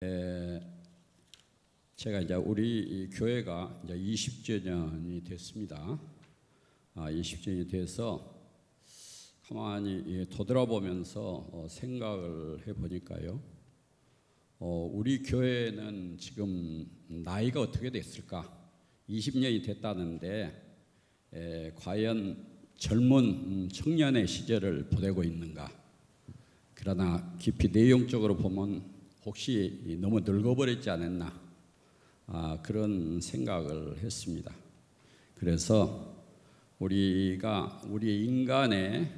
에, 제가 이제 우리 교회가 이제 20주년이 됐습니다. 20주년이 돼서 가만히 되돌아보면서 생각을 해보니까요. 우리 교회는 지금 나이가 어떻게 됐을까? 20년이 됐다는데 과연 젊은 청년의 시절을 보내고 있는가? 그러나 깊이 내용적으로 보면 혹시 너무 늙어버렸지 않았나? 그런 생각을 했습니다. 그래서 우리가 우리 인간의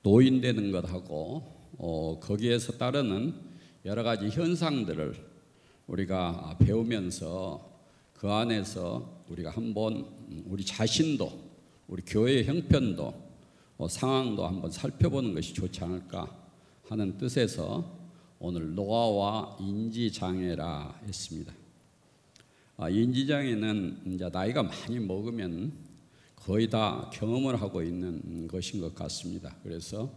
노인되는 것하고 거기에서 따르는 여러 가지 현상들을 우리가 배우면서 그 안에서 우리가 한번 우리 자신도 우리 교회의 형편도 상황도 한번 살펴보는 것이 좋지 않을까 하는 뜻에서 오늘 노화와 인지장애라 했습니다. 인지장애는 이제 나이가 많이 먹으면 거의 다 경험을 하고 있는 것인 것 같습니다. 그래서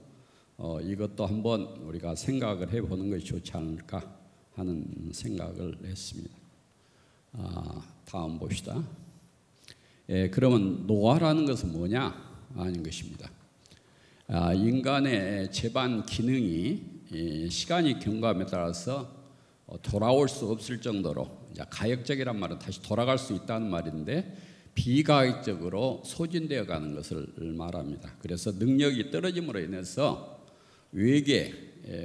이것도 한번 우리가 생각을 해보는 것이 좋지 않을까 하는 생각을 했습니다. 다음 봅시다. 그러면 노화라는 것은 뭐냐 하는 것입니다. 인간의 재반 기능이 시간이 경과함에 따라서 돌아올 수 없을 정도로 가역적이란 말은 다시 돌아갈 수 있다는 말인데 비가역적으로 소진되어 가는 것을 말합니다. 그래서 능력이 떨어짐으로 인해서 외계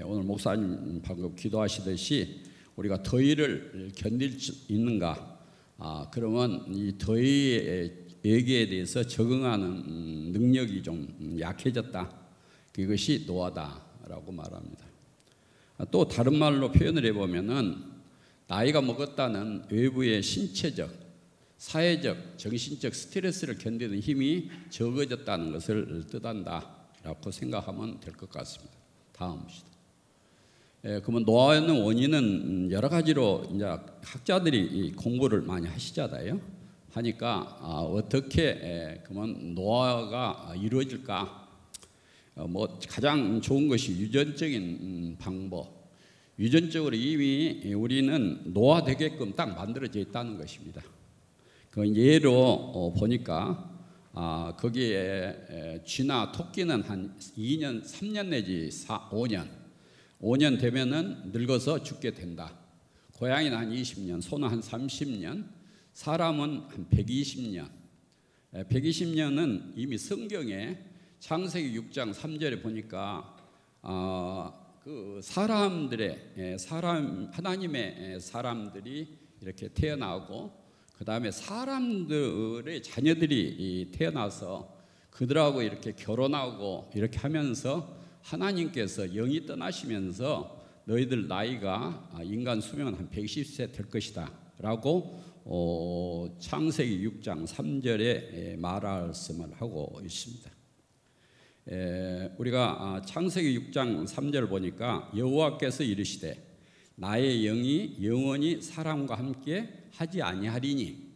오늘 목사님 방금 기도하시듯이 우리가 더위를 견딜 수 있는가? 그러면 이 더위의 외계에 대해서 적응하는 능력이 좀 약해졌다. 그것이 노화다라고 말합니다. 또 다른 말로 표현을 해보면은 나이가 먹었다는 외부의 신체적, 사회적, 정신적 스트레스를 견디는 힘이 적어졌다는 것을 뜻한다라고 생각하면 될 것 같습니다. 다음 봅시다. 그러면 노화의 원인은 여러 가지로 이제 학자들이 공부를 많이 하시잖아요. 하니까 어떻게 그러면 노화가 이루어질까? 가장 좋은 것이 유전적인 방법. 유전적으로 이미 우리는 노화되게끔 딱 만들어져 있다는 것입니다. 그 예로 보니까 거기에 쥐나 토끼는 한 2년, 3년 내지 5년 되면은 늙어서 죽게 된다. 고양이는 한 20년, 소는 한 30년, 사람은 한 120년. 120년은 이미 성경에 창세기 6장 3절에 보니까 그 하나님의 사람들이 이렇게 태어나고 그 다음에 사람들의 자녀들이 태어나서 그들하고 이렇게 결혼하고 이렇게 하면서 하나님께서 영이 떠나시면서 너희들 나이가 인간 수명은 한 120세 될 것이다 라고 창세기 6장 3절에 말씀을 하고 있습니다. 우리가 창세기 6장 3절을 보니까 여호와께서 이르시되 나의 영이 영원히 사람과 함께 하지 아니하리니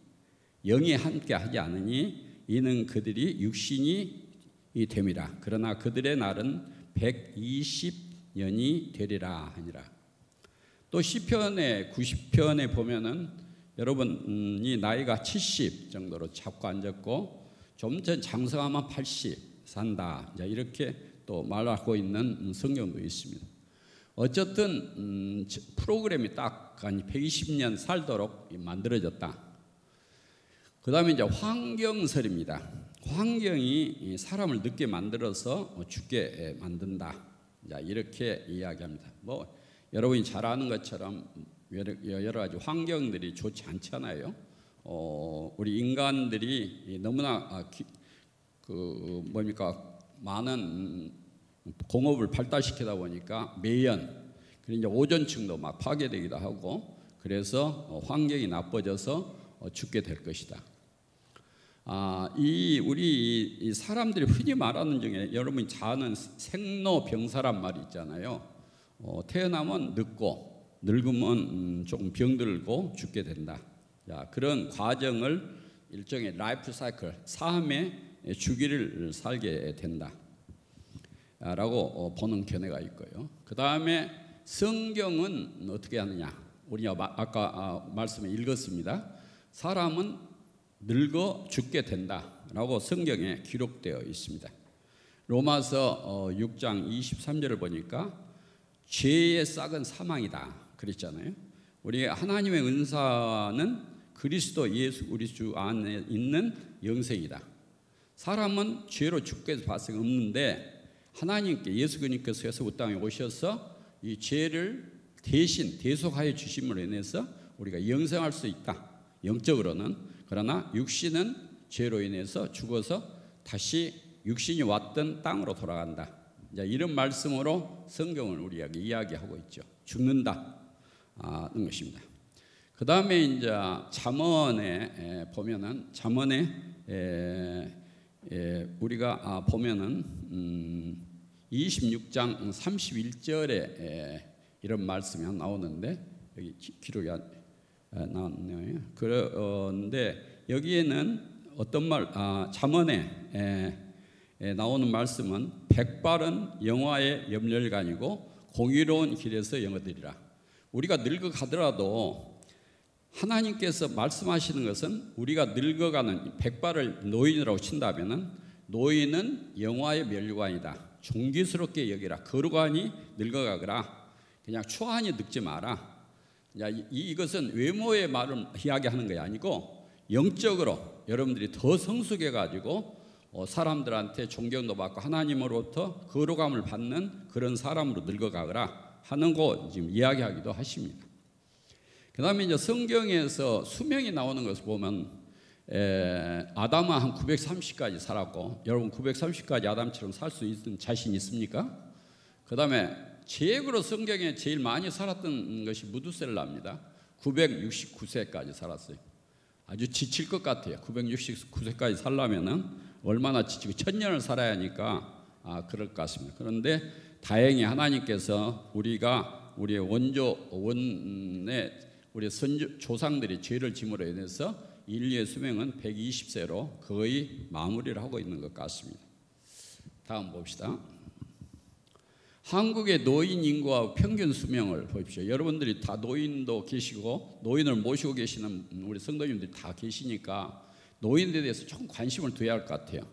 영이 함께 하지 않으니 이는 그들이 육신이 됨이라. 그러나 그들의 날은 120년이 되리라 하니라. 또 시편의 90편에 보면은 여러분이 나이가 70 정도로 잡고 앉았고 좀 전 장성하면 80 산다. 이렇게 또 말하고 있는 성경도 있습니다. 어쨌든 프로그램이 딱 120년 살도록 만들어졌다. 그 다음에 이제 환경설입니다. 환경이 사람을 늦게 만들어서 죽게 만든다. 이렇게 이야기합니다. 여러분이 잘 아는 것처럼 여러 가지 환경들이 좋지 않잖아요. 우리 인간들이 너무나 많은 공업을 발달시키다 보니까 매연, 그리고 이제 오존층도 막 파괴되기도 하고 그래서 환경이 나빠져서 죽게 될 것이다. 우리 사람들이 흔히 말하는 중에 여러분이 잘 아는 생로병사란 말이 있잖아요. 태어나면 늙고 늙으면 조금 병들고 죽게 된다. 그런 과정을 일종의 라이프 사이클, 삶의 주기를 살게 된다 라고 보는 견해가 있고요. 그 다음에 성경은 어떻게 하느냐? 우리가 아까 말씀에 읽었습니다. 사람은 늙어 죽게 된다라고 성경에 기록되어 있습니다. 로마서 6장 23절을 보니까 죄의 싹은 사망이다 그랬잖아요. 우리 하나님의 은사는 그리스도 예수 우리 주 안에 있는 영생이다. 사람은 죄로 죽게 발생 없는데 하나님께 예수 그리스도께서 이 땅에 오셔서 이 죄를 대신 대속하여 주심으로 인해서 우리가 영생할 수 있다. 영적으로는. 그러나 육신은 죄로 인해서 죽어서 다시 육신이 왔던 땅으로 돌아간다. 이런 말씀으로 성경을 우리에게 이야기하고 있죠. 죽는다는 것입니다. 그 다음에 이제 잠언에 보면은 우리가 보면은 26장 31절에 이런 말씀이 나오는데 여기 기록이 나왔네요. 그런데 여기에는 어떤 잠언에 나오는 말씀은 백발은 영화의 염려간이고 공의로운 길에서 영어들이라. 우리가 늙어가더라도 하나님께서 말씀하시는 것은 우리가 늙어가는 백발을 노인이라고 친다면은 노인은 영화의 면류관이다. 존귀스럽게 여기라. 거룩하니 늙어가거라. 그냥 추하니 늙지 마라. 이것은 외모의 말을 이야기하는 것이 아니고 영적으로 여러분들이 더 성숙해 가지고 사람들한테 존경도 받고 하나님으로부터 거룩함을 받는 그런 사람으로 늙어가거라 하는 거 지금 이야기하기도 하십니다. 그 다음에 이제 성경에서 수명이 나오는 것을 보면 아담은 한 930까지 살았고, 여러분 930까지 아담처럼 살 수 있는 자신 있습니까? 그 다음에 제액으로 성경에 제일 많이 살았던 것이 무두셀라입니다. 969세까지 살았어요. 아주 지칠 것 같아요. 969세까지 살려면은 얼마나 지치고 1000년을 살아야 하니까 그럴 것 같습니다. 그런데 다행히 하나님께서 우리가 우리의 원의 우리 조상들이 죄를 짐으로 인해서 인류의 수명은 120세로 거의 마무리를 하고 있는 것 같습니다. 다음 봅시다. 한국의 노인 인구와 평균 수명을 보십시오. 여러분들이 다 노인도 계시고 노인을 모시고 계시는 우리 성도님들이 다 계시니까 노인에 대해서 조금 관심을 둬야 할 것 같아요.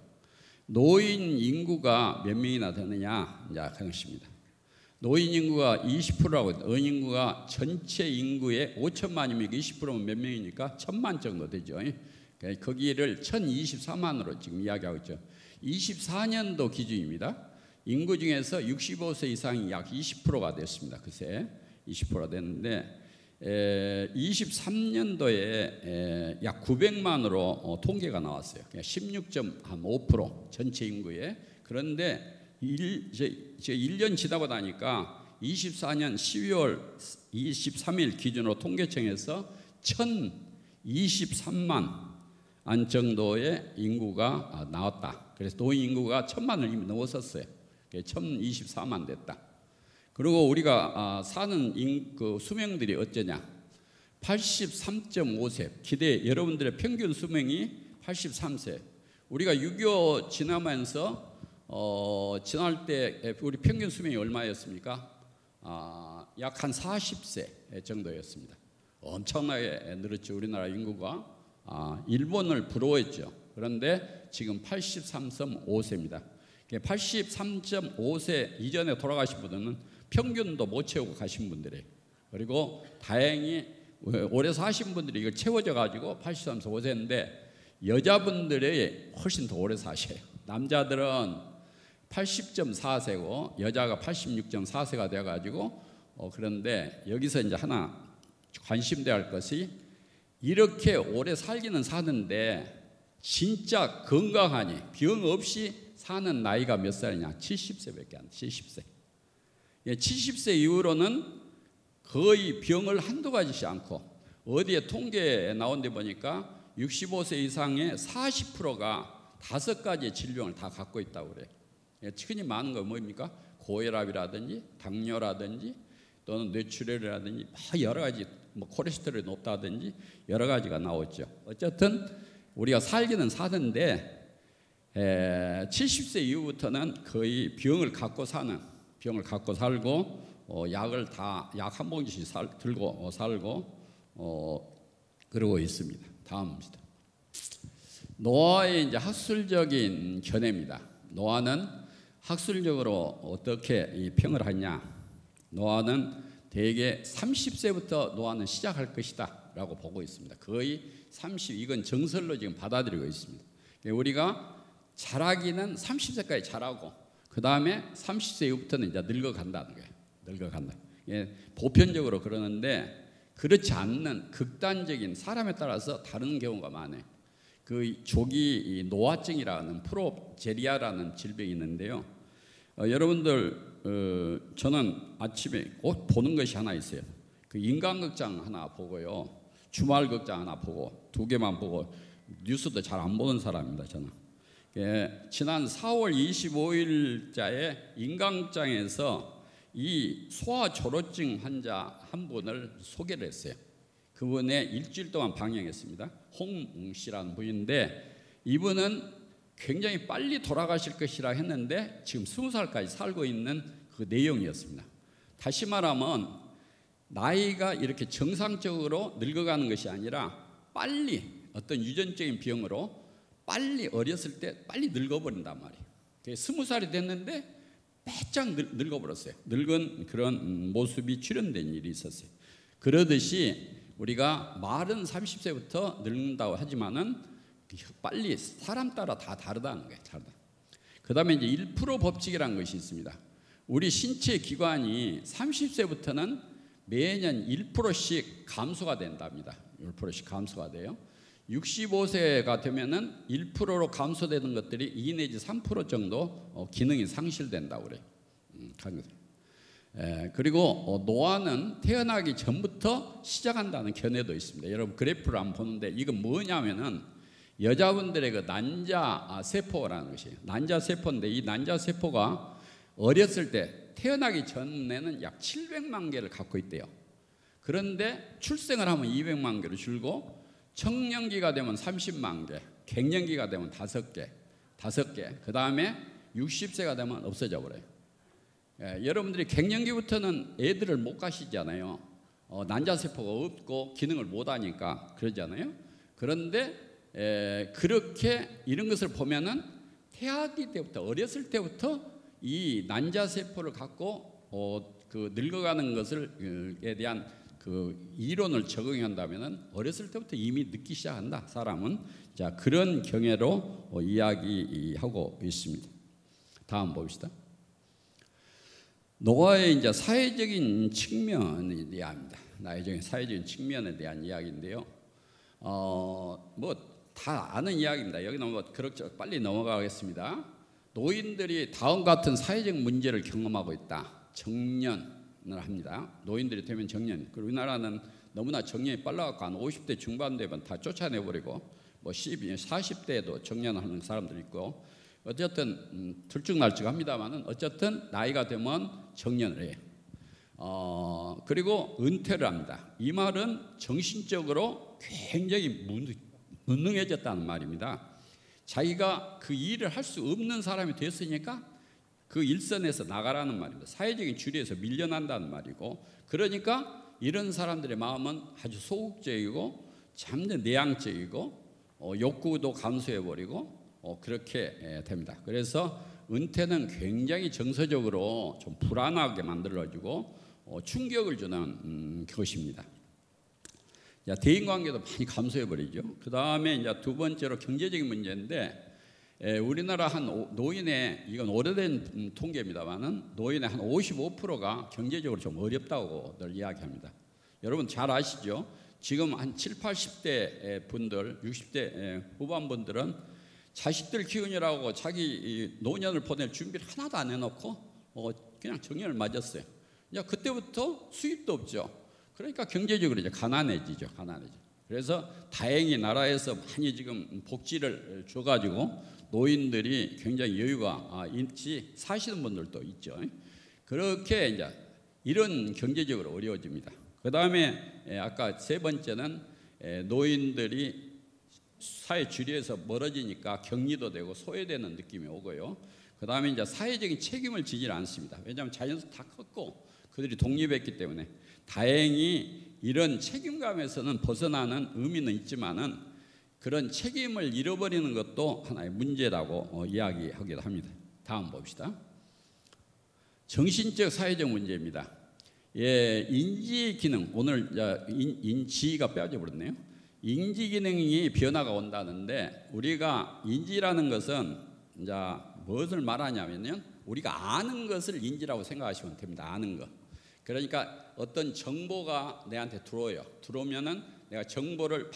노인 인구가 몇 명이나 되느냐? 그 것입니다. 노인 인구가 20%라고 해요. 노인 인구가 전체 인구의 5천만이면 20%면 몇 명이니까 1000만 정도 되죠. 거기를 1024만으로 지금 이야기하고 있죠. 24년도 기준입니다. 인구 중에서 65세 이상이 약 20%가 됐습니다. 그새 20%가 됐는데 23년도에 약 900만으로 통계가 나왔어요. 16.5% 전체 인구에. 그런데 이제 1년 지나고 나니까 24년 12월 23일 기준으로 통계청에서 1023만 안 정도의 인구가 나왔다. 그래서 노인 인구가 1000만을 이미 넘었었어요. 1024만 됐다. 그리고 우리가 사는 그 수명들이 어쩌냐? 83.5세. 여러분들의 평균 수명이 83세. 우리가 6.25 지나면서 지날 때 우리 평균 수명이 얼마였습니까? 약 한 40세 정도였습니다. 엄청나게 늘었죠. 우리나라 인구가. 일본을 부러워했죠. 그런데 지금 83.5세입니다. 83.5세 이전에 돌아가신 분들은 평균도 못 채우고 가신 분들이에요. 그리고 다행히 오래 사신 분들이 이걸 채워져 가지고 83.5세인데 여자분들이 훨씬 더 오래 사셔요. 남자들은 80.4세고 여자가 86.4세가 되어 가지고 그런데 여기서 이제 하나 관심돼야 할 것이 이렇게 오래 살기는 사는데 진짜 건강하니 병 없이 사는 나이가 몇 살이냐? 70세밖에 안 돼. 70세. 70세 이후로는 거의 병을 한두 가지씩 않고 어디에 통계에 나온 데 보니까 65세 이상의 40%가 5가지의 질병을 다 갖고 있다고 그래요. 흔히 많은 거 뭡니까? 고혈압이라든지 당뇨라든지 또는 뇌출혈이라든지 여러 가지 콜레스테롤이 높다든지 여러 가지가 나오죠. 어쨌든 우리가 살기는 사는데 70세 이후부터는 거의 병을 갖고 살고 약을 다 약 한 봉지씩 들고 살고 그러고 있습니다. 다음입니다. 노아의 이제 학술적인 견해입니다. 노아는 학술적으로 어떻게 이 평을 하냐? 노아는 대개 30세부터 노아는 시작할 것이다라고 보고 있습니다. 거의 30, 이건 정설로 지금 받아들이고 있습니다. 우리가 자라기는 30세까지 자라고 그 다음에 30세 이후부터는 이제 늙어간다는 거예요. 늙어간다. 보편적으로 그러는데 그렇지 않는 극단적인 사람에 따라서 다른 경우가 많아요. 그 조기 노화증이라는 프로제리아라는 질병이 있는데요. 여러분들 저는 아침에 꼭 보는 것이 하나 있어요. 그 인간극장 하나 보고요. 주말극장 하나 보고 2개만 보고 뉴스도 잘 안 보는 사람입니다. 저는. 지난 4월 25일자에 인간극장에서 이 소아졸어증 환자 한 분을 소개를 했어요. 그분의 일주일 동안 방영했습니다. 홍 씨라는 분인데 이분은 굉장히 빨리 돌아가실 것이라 했는데 지금 20살까지 살고 있는 그 내용이었습니다. 다시 말하면 나이가 이렇게 정상적으로 늙어가는 것이 아니라 빨리 어떤 유전적인 병으로 빨리 어렸을 때 빨리 늙어버린단 말이에요. 20살이 됐는데 빼짝 늙어버렸어요. 늙은 그런 모습이 출현된 일이 있었어요. 그러듯이 우리가 말은 30세부터 늙는다고 하지만은 빨리 사람 따라 다 다르다는 거예요. 다르다. 그 다음에 이제 1% 법칙이라는 것이 있습니다. 우리 신체 기관이 30세부터는 매년 1%씩 감소가 된답니다. 1%씩 감소가 돼요. 65세가 되면은 1%로 감소되는 것들이 2 내지 3% 정도 기능이 상실된다고 그래요. 그리고 노화는 태어나기 전부터 시작한다는 견해도 있습니다. 여러분 그래프를 한번 보는데 이건 뭐냐면은 여자분들의 그 난자 세포라는 것이에요. 난자 세포인데 이 난자 세포가 어렸을 때 태어나기 전에는 약 700만 개를 갖고 있대요. 그런데 출생을 하면 200만 개로 줄고 청년기가 되면 30만 개, 갱년기가 되면 5개, 그 다음에 60세가 되면 없어져 버려요. 여러분들이 갱년기부터는 애들을 못 가시잖아요. 난자세포가 없고 기능을 못 하니까 그러잖아요. 그런데 그렇게 이런 것을 보면은 태아기 때부터 어렸을 때부터 이 난자세포를 갖고 그 늙어가는 것을에 대한 그 이론을 적용한다면은 어렸을 때부터 이미 늦기 시작한다. 사람은 자 그런 경애로 이야기하고 있습니다. 다음 봅시다. 노아의 이제 사회적인 측면에 대합니다. 사회적인 측면에 대한 이야기인데요. 뭐 다 아는 이야기입니다. 여기는 뭐 그렇죠. 빨리 넘어가겠습니다. 노인들이 다음 같은 사회적 문제를 경험하고 있다. 정년을 합니다. 노인들이 되면 정년. 그리고 우리나라는 너무나 정년이 빨라갖고 한 50대 중반 되면 다 쫓아내버리고 뭐 40대에도 정년하는 사람들 있고 어쨌든 들쭉날쭉합니다만은 어쨌든 나이가 되면 정년을 해요. 그리고 은퇴를 합니다. 이 말은 정신적으로 굉장히 무능해졌다는 말입니다. 자기가 그 일을 할 수 없는 사람이 됐으니까 그 일선에서 나가라는 말입니다. 사회적인 주류에서 밀려난다는 말이고, 그러니까 이런 사람들의 마음은 아주 소극적이고 참된 내향적이고 욕구도 감소해버리고 그렇게 됩니다. 그래서 은퇴는 굉장히 정서적으로 좀 불안하게 만들어주고 충격을 주는 것입니다. 대인관계도 많이 감소해버리죠. 그 다음에 이제 두 번째로 경제적인 문제인데, 우리나라 한 노인의, 이건 오래된 통계입니다만은 노인의 한 55%가 경제적으로 좀 어렵다고들 이야기합니다. 여러분 잘 아시죠? 지금 한 7, 80대 분들, 60대 후반 분들은 자식들 키우느라고 자기 노년을 보낼 준비를 하나도 안 해놓고 그냥 정년을 맞았어요. 이제 그때부터 수입도 없죠. 그러니까 경제적으로 이제 가난해지죠. 그래서 다행히 나라에서 많이 지금 복지를 줘가지고 노인들이 굉장히 여유가 있지 사시는 분들도 있죠. 그렇게 이제 이런 경제적으로 어려워집니다. 그 다음에 아까 세 번째는 노인들이 사회 주류에서 멀어지니까 격리도 되고 소외되는 느낌이 오고요. 그 다음에 이제 사회적인 책임을 지질 않습니다. 왜냐하면 자녀도 다 컸고 그들이 독립했기 때문에 다행히 이런 책임감에서는 벗어나는 의미는 있지만은 그런 책임을 잃어버리는 것도 하나의 문제라고 이야기하기도 합니다. 다음 봅시다. 정신적 사회적 문제입니다. 예, 인지 기능, 오늘 인지가 빼져 버렸네요. 인지 기능이 변화가 온다는데, 우리가 인지라는 것은 이제 무엇을 말하냐면요, 우리가 아는 것을 인지라고 생각하시면 됩니다. 아는 것. 그러니까 어떤 정보가 내한테 들어오면은 내가 정보를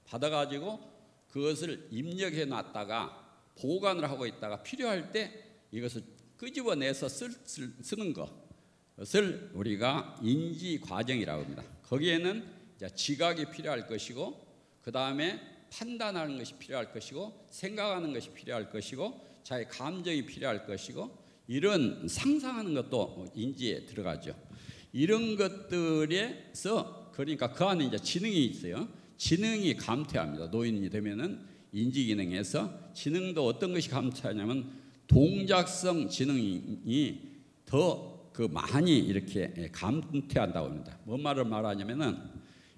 받아가지고 그것을 입력해 놨다가 보관을 하고 있다가 필요할 때 이것을 끄집어내서 쓰는 것을 우리가 인지 과정이라고 합니다. 거기에는 이제 지각이 필요할 것이고, 그 다음에 판단하는 것이 필요할 것이고, 생각하는 것이 필요할 것이고, 자기 감정이 필요할 것이고, 이런 상상하는 것도 인지에 들어가죠. 이런 것들에서, 그러니까 그 안에 이제 지능이 있어요. 지능이 감퇴합니다. 노인이 되면은 인지 기능에서 지능도 어떤 것이 감퇴하냐면 동작성 지능이 더 많이 이렇게 감퇴한다고 합니다. 뭔 말을 말하냐면은,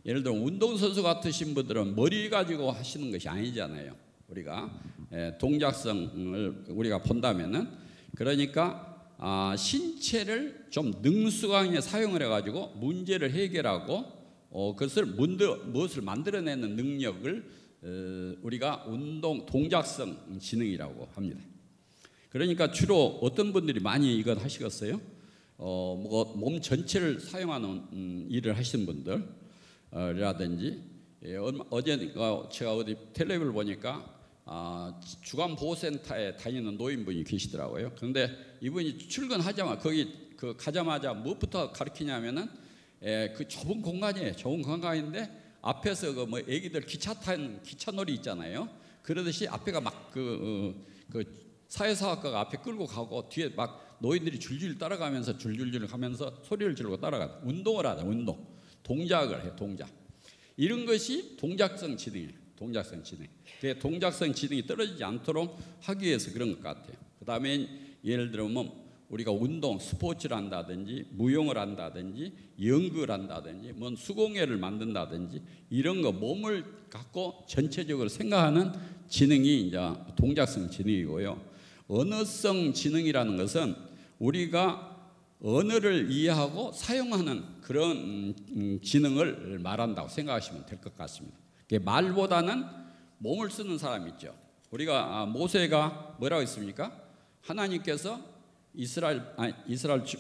예를 들어 운동선수 같으신 분들은 머리 가지고 하시는 것이 아니잖아요. 우리가 동작성을 우리가 본다면은, 그러니까 신체를 좀 능수강에 사용을 해가지고 문제를 해결하고 그것을 무엇을 만들어내는 능력을 우리가 동작성 지능이라고 합니다. 그러니까 주로 어떤 분들이 많이 이걸 하시겠어요? 몸 전체를 사용하는 일을 하시는 분들이라든지, 어제 제가 어디 텔레비를 보니까 주간보호센터에 다니는 노인분이 계시더라고요. 그런데 이분이 출근하자마자 거기 가자마자 무엇부터 가르치냐면은 그 좁은 공간이에요. 좁은 공간인데 앞에서 애기들 기차 놀이 있잖아요. 그러듯이 앞에가 막 사회사학과가 앞에 끌고 가고 뒤에 막 노인들이 줄줄 따라가면서 줄줄줄 가면서 소리를 지르고 따라가 운동을 하자. 동작을 해요. 동작. 이런 것이 동작성 지능이에요. 동작성 지능. 동작성 지능이 떨어지지 않도록 하기 위해서 그런 것 같아요. 그 다음에 예를 들면 우리가 운동, 스포츠를 한다든지 무용을 한다든지 연극을 한다든지 수공예를 만든다든지 이런 거 몸을 갖고 전체적으로 생각하는 지능이 이제 동작성 지능이고요. 언어성 지능이라는 것은 우리가 언어를 이해하고 사용하는 그런 지능을 말한다고 생각하시면 될 것 같습니다. 말보다는 몸을 쓰는 사람이 있죠. 우리가 모세가 뭐라고 했습니까? 하나님께서 이스라엘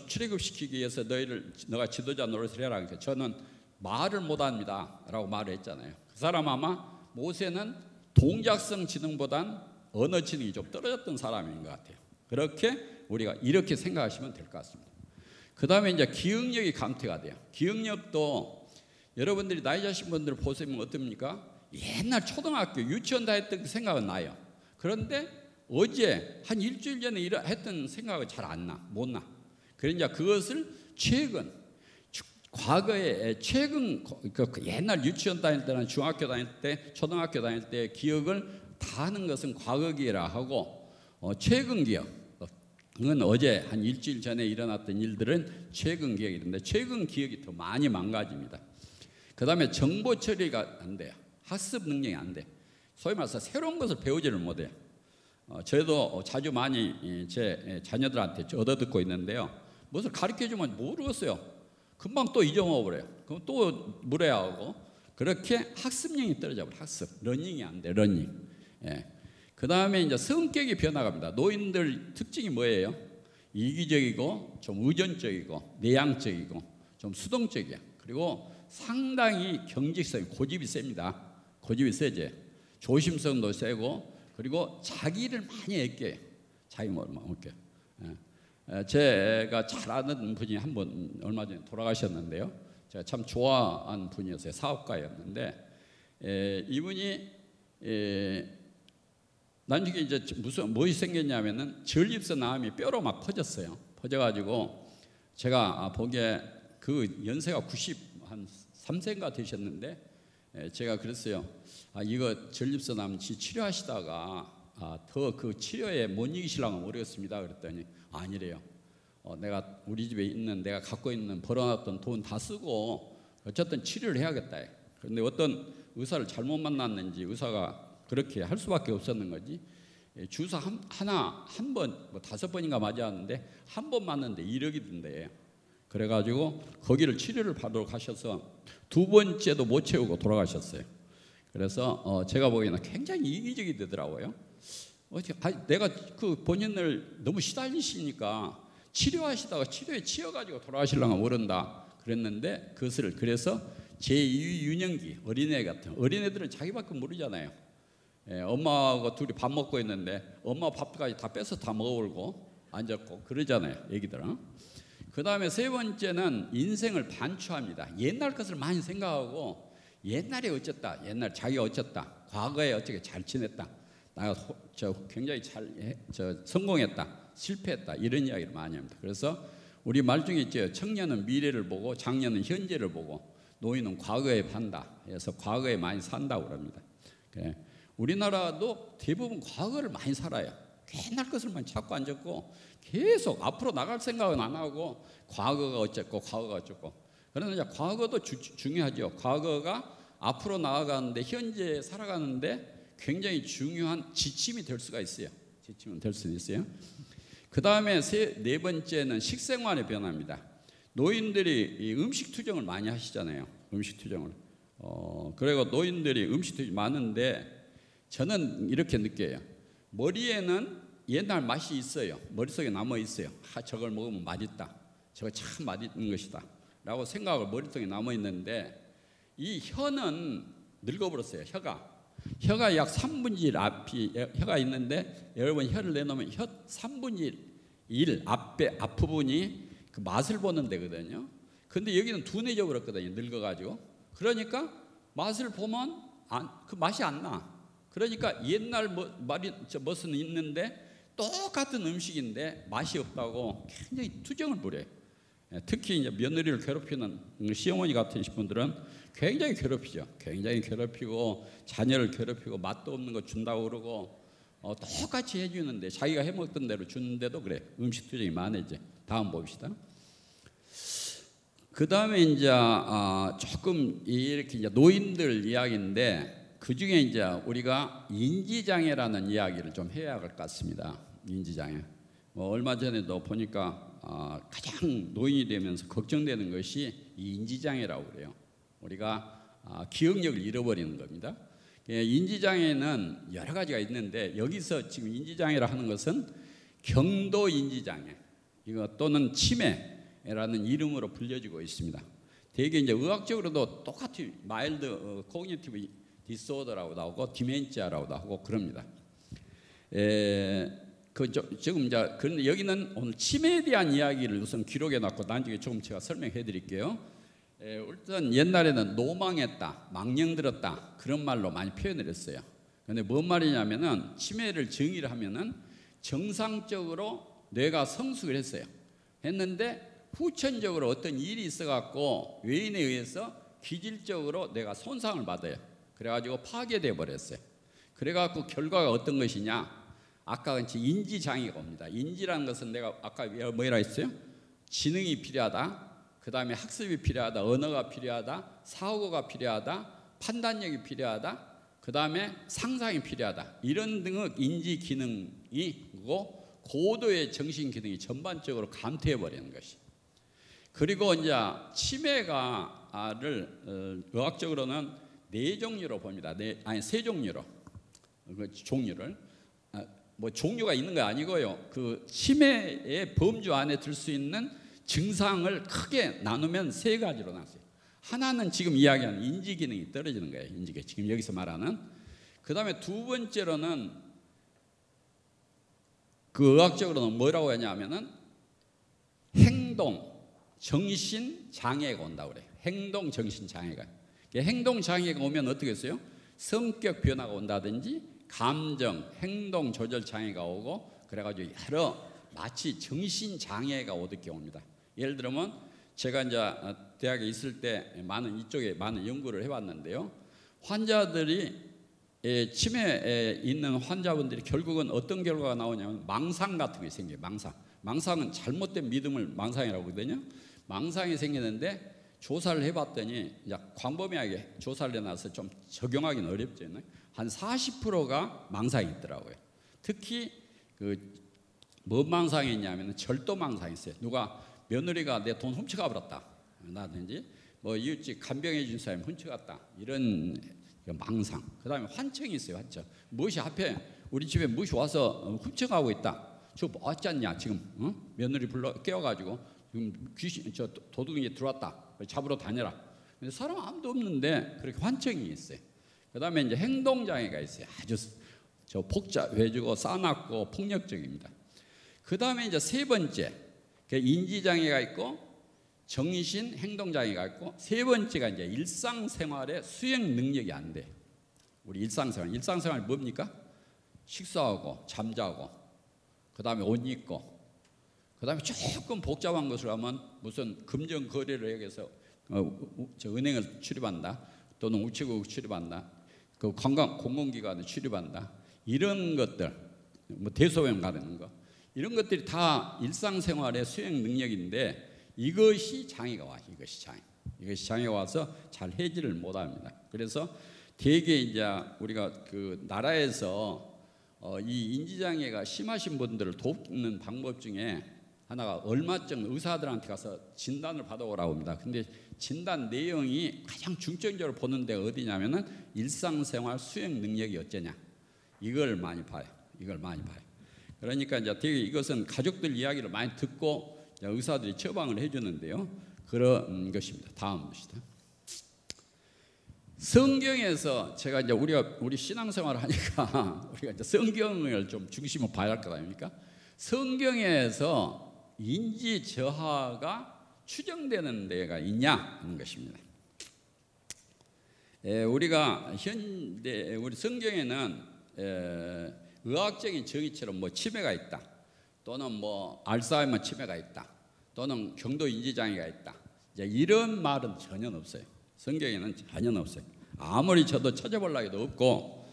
출애굽시키기 위해서 너가 지도자 노릇을 해라. 그러니까 저는 말을 못합니다 라고 말을 했잖아요. 그 사람 아마 모세는 동작성 지능보단 언어 지능이 좀 떨어졌던 사람인 것 같아요. 그렇게 우리가 이렇게 생각하시면 될 것 같습니다. 그 다음에 이제 기억력이 감퇴가 돼요. 기억력도 여러분들이 나이 자신 분들 보시면 어떻습니까? 옛날 초등학교 유치원 다녔던 그 생각은 나요. 그런데 어제 한 일주일 전에 했던 생각은 잘 안 나, 못 나. 그러니까 그것을 과거에 최근 옛날 유치원 다닐 때나 중학교 다닐 때, 초등학교 다닐 때 기억을 다 하는 것은 과거 기억이라 하고, 최근 기억, 그건 어제 한 일주일 전에 일어났던 일들은 최근 기억인데 최근 기억이 더 많이 망가집니다. 그 다음에 정보 처리가 안 돼요. 학습 능력이 안 돼. 소위 말해서 새로운 것을 배우지를 못해요. 저도 자주 많이 제 자녀들한테 얻어듣고 있는데요. 무엇을 가르쳐주면 모르겠어요. 금방 또 잊어먹어버려요. 그럼 또 물어야 하고, 그렇게 학습력이 떨어져버려요. 학습, 러닝이 안 돼, 러닝. 예. 그 다음에 이제 성격이 변화갑니다. 노인들 특징이 뭐예요? 이기적이고, 좀 의존적이고, 내향적이고, 좀 수동적이야. 그리고 상당히 경직성이, 고집이 셉니다. 고집이 세지. 조심성도 세고, 그리고 자기를 많이 아껴요. 자기 뭐 아껴요. 제가 잘 아는 분이 한 분 얼마 전에 돌아가셨는데요. 제가 참 좋아하는 분이었어요. 사업가였는데, 이분이 나중에 이제 무엇이 생겼냐면은 전립선 암이 뼈로 막 퍼졌어요. 퍼져가지고 제가 보기에 그 연세가 93세인가 되셨는데, 제가 그랬어요. 이거 전립선 암 치료하시다가 더 그 치료에 못 이기시려면 모르겠습니다. 그랬더니 아니래요. 내가 우리 집에 있는 내가 갖고 있는 벌어놨던 돈 다 쓰고 어쨌든 치료를 해야겠다. 그런데 어떤 의사를 잘못 만났는지 의사가 그렇게 할 수밖에 없었는 거지. 주사 한 번, 뭐 5번인가 맞았는데 한 번 맞는데 1억이 든대. 그래가지고 거기를 치료를 받으러 가셔서 2번째도 못 채우고 돌아가셨어요. 그래서 제가 보기에는 굉장히 이기적이 되더라고요. 내가 그 본인을 너무 시달리시니까 치료하시다가 치료에 치여가지고 돌아가시려면 모른다 그랬는데 그것을 그래서 제2유년기 어린애 같은 어린애들은 자기밖에 모르잖아요. 엄마하고 둘이 밥 먹고 있는데 엄마 밥까지 다 뺏어 다 먹어버리고 앉았고 그러잖아요, 애기들은. 그 다음에 3번째는 인생을 반추합니다. 옛날 것을 많이 생각하고 옛날에 어쨌다, 옛날 자기가 어쨌다, 과거에 어떻게 잘 지냈다, 나가 굉장히 성공했다, 실패했다 이런 이야기를 많이 합니다. 그래서 우리 말 중에 있죠. 청년은 미래를 보고 장년은 현재를 보고 노인은 과거에 판다. 그래서 과거에 많이 산다고 합니다. 우리나라도 대부분 과거를 많이 살아요. 옛날 것을만 자꾸 안 적고 계속 앞으로 나갈 생각은 안 하고 과거가 어쨌고 과거가 어쨌고. 그러나 이제 과거도 중요하죠. 과거가 앞으로 나아가는데 현재 살아가는데 굉장히 중요한 지침이 될 수가 있어요. 지침은 될 수 있어요. 그 다음에 4번째는 식생활의 변화입니다. 노인들이 음식 투정을 많이 하시잖아요. 음식 투정을. 그리고 노인들이 음식 투정이 많은데 저는 이렇게 느껴요. 머리에는 옛날 맛이 있어요. 머릿속에 남아 있어요. 저걸 먹으면 맛있다. 저거 참 맛있는 것이다. 라고 생각을 머릿속에 남아 있는데 이 혀는 늙어버렸어요. 혀가 약 3분의 1 앞이 혀가 있는데 여러분 혀를 내놓으면 혀 3분의 1 앞부분이 그 맛을 보는 데거든요. 근데 여기는 둔해져 버렸거든요. 늙어가지고. 그러니까 맛을 보면 그 맛이 안 나. 그러니까 옛날 멋은 있는데 똑같은 음식인데 맛이 없다고 굉장히 투정을 부려요. 특히 이제 며느리를 괴롭히는 시어머니 같은 분들은 굉장히 괴롭히죠. 굉장히 괴롭히고 자녀를 괴롭히고 맛도 없는 거 준다고 그러고 똑같이 해주는데 자기가 해먹던 대로 주는데도 그래. 음식 투정이 많아지. 다음 봅시다. 그 다음에 이제 조금 이렇게 이제 노인들 이야기인데 그 중에 이제 우리가 인지장애라는 이야기를 좀 해야 할 것 같습니다. 인지장애. 얼마 전에도 보니까 가장 노인이 되면서 걱정되는 것이 이 인지장애라고 그래요. 우리가 기억력을 잃어버리는 겁니다. 인지장애는 여러 가지가 있는데 여기서 지금 인지장애라 하는 것은 경도 인지장애 이거 또는 치매라는 이름으로 불려지고 있습니다. 대개 이제 의학적으로도 똑같이 마일드 코그니티브 디스오더라고 나오고 디멘치아라고도 하고 그럽니다. 지금 이제 그런데 여기는 오늘 치매에 대한 이야기를 우선 기록해 놨고 나중에 조금 제가 설명해 드릴게요. 일단 옛날에는 노망했다, 망령들었다 그런 말로 많이 표현을 했어요. 그런데 뭔 말이냐면은 치매를 정의를 하면은 정상적으로 뇌가 성숙을 했는데 후천적으로 어떤 일이 있어갖고 외인에 의해서 기질적으로 뇌가 손상을 받아요. 그래가지고 파괴돼 버렸어요. 그래갖고 결과가 어떤 것이냐? 아까 같이 인지장애가 옵니다. 인지라는 것은 내가 아까 뭐라 했어요? 지능이 필요하다. 그 다음에 학습이 필요하다. 언어가 필요하다. 사고가 필요하다. 판단력이 필요하다. 그 다음에 상상이 필요하다. 이런 등의 인지 기능이고 고도의 정신 기능이 전반적으로 감퇴해버리는 것이. 그리고 이제 치매가를 의학적으로는 4종류로 봅니다. 3종류로 그 종류를 뭐 종류가 있는 거 아니고요. 그 치매의 범주 안에 들 수 있는 증상을 크게 나누면 3가지로 나왔어요. 하나는 지금 이야기하는 인지 기능이 떨어지는 거예요. 인지기 지금 여기서 말하는. 그 다음에 2번째로는 그 의학적으로는 뭐라고 하냐면은 행동 정신 장애가 온다고 그래요. 행동 정신 장애가. 행동 장애가 오면 어떻게 했어요? 성격 변화가 온다든지 감정, 행동 조절 장애가 오고 그래가지고 여러 마치 정신 장애가 오듯게 옵니다. 예를 들면 제가 이제 대학에 있을 때 이쪽에 많은 연구를 해봤는데요. 환자들이 치매에 있는 환자분들이 결국은 어떤 결과가 나오냐면 망상 같은 게 생겨요. 망상은 잘못된 믿음을 망상이라고 하거든요. 망상이 생기는데 조사를 해봤더니 광범위하게 조사를 해놔서 좀 적용하기는 어렵죠. 한 40%가 망상이 있더라고요. 특히 뭔 망상이 있냐면 절도 망상이 있어요. 누가 며느리가 내 돈 훔쳐가 버렸다 라든지 뭐 이웃집 간병해 준 사람이 훔쳐갔다 이런 망상. 그 다음에 환청이 있어요. 환청. 무엇이 앞에 우리 집에 무엇이 와서 훔쳐가고 있다. 저 뭐 어쩌냐 지금 며느리 불러 깨워가지고 지금 귀신 저 도둑이 들어왔다 잡으러 다녀라. 근데 사람 아무도 없는데 그렇게 환청이 있어요. 그 다음에 이제 행동장애가 있어요. 아주 저 복잡해지고 싸납고 폭력적입니다. 그 다음에 이제 세 번째 인지장애가 있고 정신 행동장애가 있고 세 번째가 이제 일상생활의 수행 능력이 안 돼. 우리 일상생활이 뭡니까? 식사하고 잠자고 그 다음에 옷 입고 그 다음에 조금 복잡한 것을 하면 무슨 금전 거래를 해서 은행을 출입한다 또는 우체국 출입한다 그 공공기관을 출입한다 이런 것들 뭐 대소변 가는 거 이런 것들이 다 일상생활의 수행 능력인데 이것이 장애가 와. 이것이 장애가 와서 잘 해지를 못합니다. 그래서 대개 이제 우리가 그 나라에서 이 인지장애가 심하신 분들을 돕는 방법 중에 하나가 얼마쯤 의사들한테 가서 진단을 받아오라고 합니다. 근데 진단 내용이 가장 중점적으로 보는 데가 어디냐면은 일상생활 수행 능력이 어쩌냐 이걸 많이 봐요. 그러니까 이제 되게 이것은 가족들 이야기를 많이 듣고 의사들이 처방을 해주는데요. 그런 것입니다. 다음 봅시다. 성경에서 제가 이제 우리 신앙생활을 하니까 우리가 이제 성경을 좀 중심으로 봐야 할 거 아닙니까? 성경에서 인지 저하가 추정되는 데가 있냐 하는 것입니다. 우리가 현대 우리 성경에는 의학적인 정의처럼 뭐 치매가 있다. 또는 뭐 알츠하이머 치매가 있다. 또는 경도 인지장애가 있다. 이제 이런 말은 전혀 없어요. 성경에는 전혀 없어요. 아무리 저도 찾아보려고 해도 없고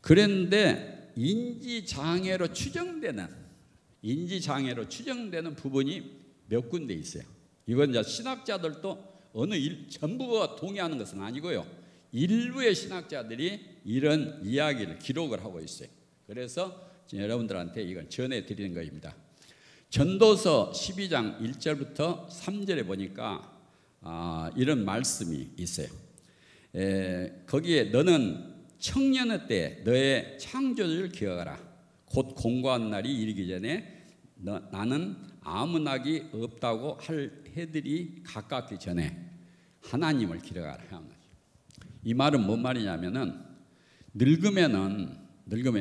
그런데 인지장애로 추정되는 부분이 몇 군데 있어요. 이건 이제 신학자들도 전부가 동의하는 것은 아니고요. 일부의 신학자들이 이런 이야기를 기록을 하고 있어요. 그래서 여러분들한테 이걸 전해드리는 것입니다. 전도서 12장 1절부터 3절에 보니까 이런 말씀이 있어요. 거기에 너는 청년의 때 너의 창조주를 기억하라. 곧 공고한 날이 이르기 전에 나는 아무 낙이 없다고 할 해들이 가깝기 전에 하나님을 기억하라. 이 말은 뭔 말이냐면은 늙으면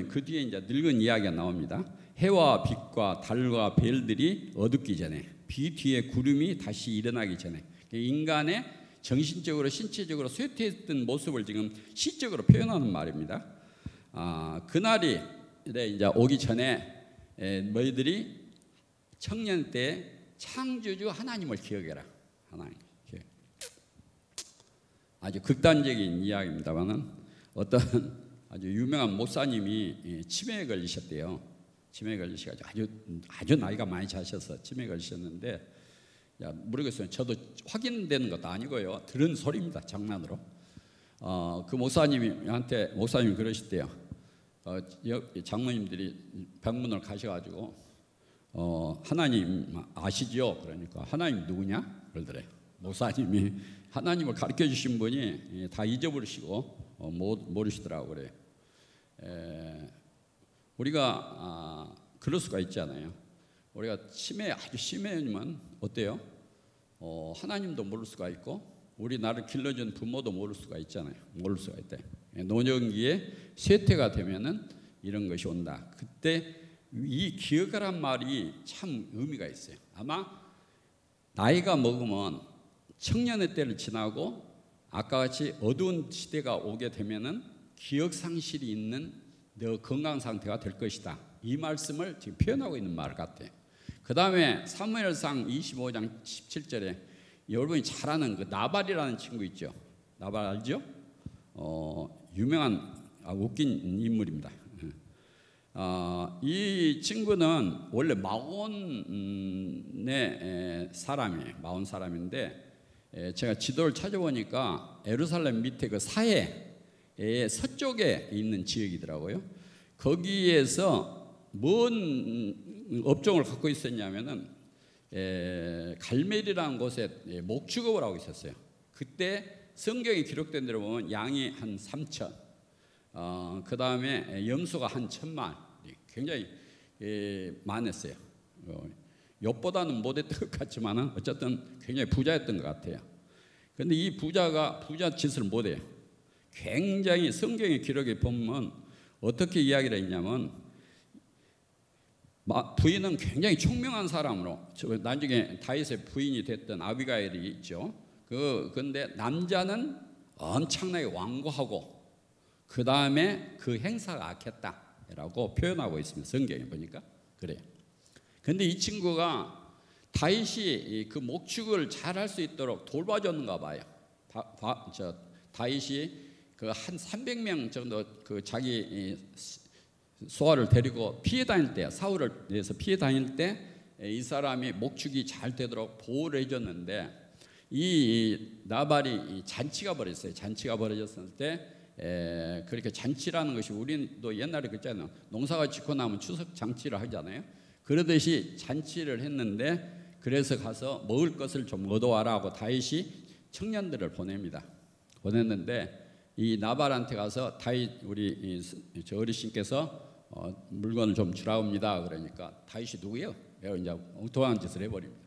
그 뒤에 이제 늙은 이야기가 나옵니다. 해와 빛과 달과 별들이 어둡기 전에 비 뒤에 구름이 다시 일어나기 전에 인간의 정신적으로 신체적으로 쇠퇴했던 모습을 지금 시적으로 표현하는 말입니다. 그날이 이제 오기 전에 너희들이 청년 때 창조주 하나님을 기억해라. 하나님. 아주 극단적인 이야기입니다만은 어떤 아주 유명한 목사님이 치매에 걸리셨대요. 치매에 걸리셔가지고 아주 나이가 많이 자셔서 치매에 걸리셨는데 모르겠어요. 저도 확인되는 것도 아니고요. 들은 소리입니다. 장난으로. 그 목사님이 그러시대요. 장로님들이 병문을 가셔가지고 하나님 아시죠? 그러니까 하나님 누구냐? 그러더래요. 목사님이 하나님을 가르쳐 주신 분이 다 잊어버리시고 모르시더라고 그래요. 우리가 그럴 수가 있잖아요. 우리가 치매 아주 심해지면 어때요? 하나님도 모를 수가 있고 우리 나를 길러준 부모도 모를 수가 있잖아요. 모를 수가 있대. 노년기에 쇠퇴가 되면은 이런 것이 온다. 그때 이 기억하란 말이 참 의미가 있어요. 아마 나이가 먹으면 청년의 때를 지나고 아까 같이 어두운 시대가 오게 되면은 기억 상실이 있는 너 건강 상태가 될 것이다. 이 말씀을 지금 표현하고 있는 말 같아요. 그 다음에 사무엘상 25장 17절에 여러분이 잘 아는 그 나발이라는 친구 있죠. 나발 알죠? 유명한 웃긴 인물입니다. 이 친구는 원래 마온의 사람이에요. 마온 사람인데 제가 지도를 찾아보니까 예루살렘 밑에 그 사해의 서쪽에 있는 지역이더라고요. 거기에서 뭔 업종을 갖고 있었냐면은 갈멜이라는 곳에 목축업을 하고 있었어요. 그때 성경에 기록된 대로 보면 양이 한 3천, 그 다음에 염소가 한 1,000마리, 굉장히 많았어요. 욥보다는 못했던 것 같지만은 어쨌든 굉장히 부자였던 것 같아요. 그런데 이 부자가 부자 짓을 못해요. 굉장히 성경의 기록에 보면 어떻게 이야기를 했냐면 부인은 굉장히 총명한 사람으로 나중에 다윗의 부인이 됐던 아비가일이 있죠. 근데 남자는 엄청나게 완고하고 그 다음에 그 행사가 악했다라고 표현하고 있습니다. 성경에 보니까 그래요. 근데 이 친구가 다윗이 그 목축을 잘할 수 있도록 돌봐줬는가 봐요. 다윗이 그 한 300명 정도 그 자기 소아를 데리고 피해 다닐 때, 사울을 위해서 피해 다닐 때 이 사람이 목축이 잘 되도록 보호를 해줬는데 이 나발이 잔치가 벌어졌어요. 잔치가 벌어졌을 때 그렇게 잔치라는 것이 우리도 옛날에 그랬잖아요. 농사가 짓고 나면 추석 잔치를 하잖아요. 그러듯이 잔치를 했는데 그래서 가서 먹을 것을 좀 얻어와라 하고 다윗이 청년들을 보냅니다. 보냈는데 이 나발한테 가서 다윗 우리 저 어르신께서 물건을 좀 주라옵니다. 그러니까 다윗이 누구예요? 이제 엉뚱한 짓을 해버립니다.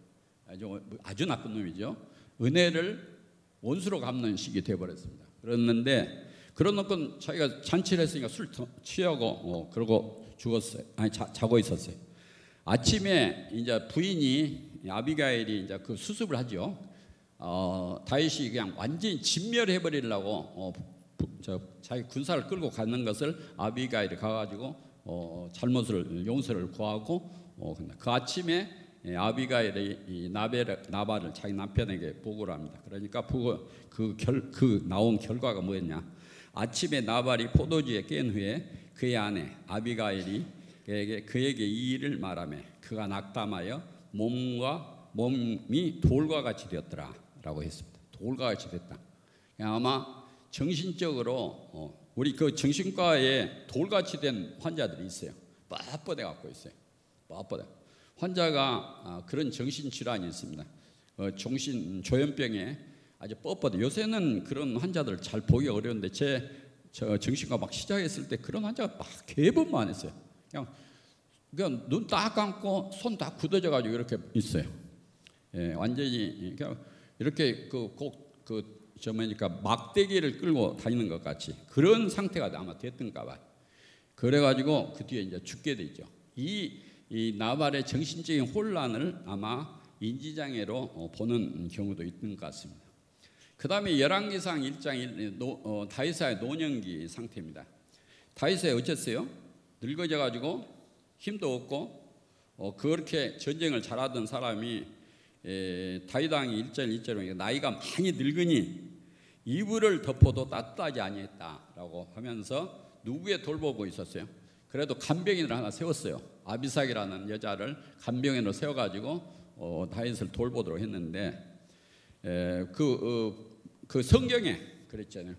아주 나쁜 놈이죠. 은혜를 원수로 갚는 식이 되어버렸습니다. 그랬는데 그러놓고 자기가 잔치를 했으니까 술 취하고 그러고 죽었어요. 아니 자고 있었어요. 아침에 이제 부인이 아비가일이 이제 그 수습을 하죠. 다윗이 그냥 완전히 진멸해 버리려고 자기 군사를 끌고 가는 것을 아비가일이 가가지고 잘못을 용서를 구하고 그 아침에 아비가일이 이 나발을 자기 남편에게 보고를 합니다. 그러니까 그 나온 결과가 뭐였냐? 아침에 나발이 포도주에 깬 후에 그의 아내 아비가일이 그에게 이 일을 말하며 그가 낙담하여 몸이 돌과 같이 되었더라라고 했습니다. 돌과 같이 됐다. 아마 정신적으로 우리 그 정신과에 돌같이 된 환자들이 있어요. 뻣뻣해 갖고 있어요. 뻣뻣해. 환자가 그런 정신질환이 있습니다. 정신조현병에 아주 뻣뻣해. 요새는 그런 환자들 잘 보기 어려운데 저 정신과 막 시작했을 때 그런 환자가 막 개번만 했어요. 그냥 눈 딱 감고 손 다 굳어져 가지고 이렇게 있어요. 완전히 그냥 이렇게 뭐니까 막대기를 끌고 다니는 것 같이 그런 상태가 아마 됐던가 봐요. 그래가지고 그 뒤에 이제 죽게 되죠. 이 나발의 정신적인 혼란을 아마 인지장애로 보는 경우도 있는 것 같습니다. 그 다음에 열왕기상 1장 다윗의 노년기 상태입니다. 다윗이 어쨌어요? 늙어져 가지고 힘도 없고 그렇게 전쟁을 잘하던 사람이 다윗 왕이 1절 2절에 나이가 많이 늙으니 이불을 덮어도 따뜻하지 아니했다라고 하면서 누구의 돌보고 있었어요? 그래도 간병인을 하나 세웠어요. 아비삭이라는 여자를 간병인으로 세워가지고 다윗을 돌보도록 했는데 그 성경에 그랬잖아요.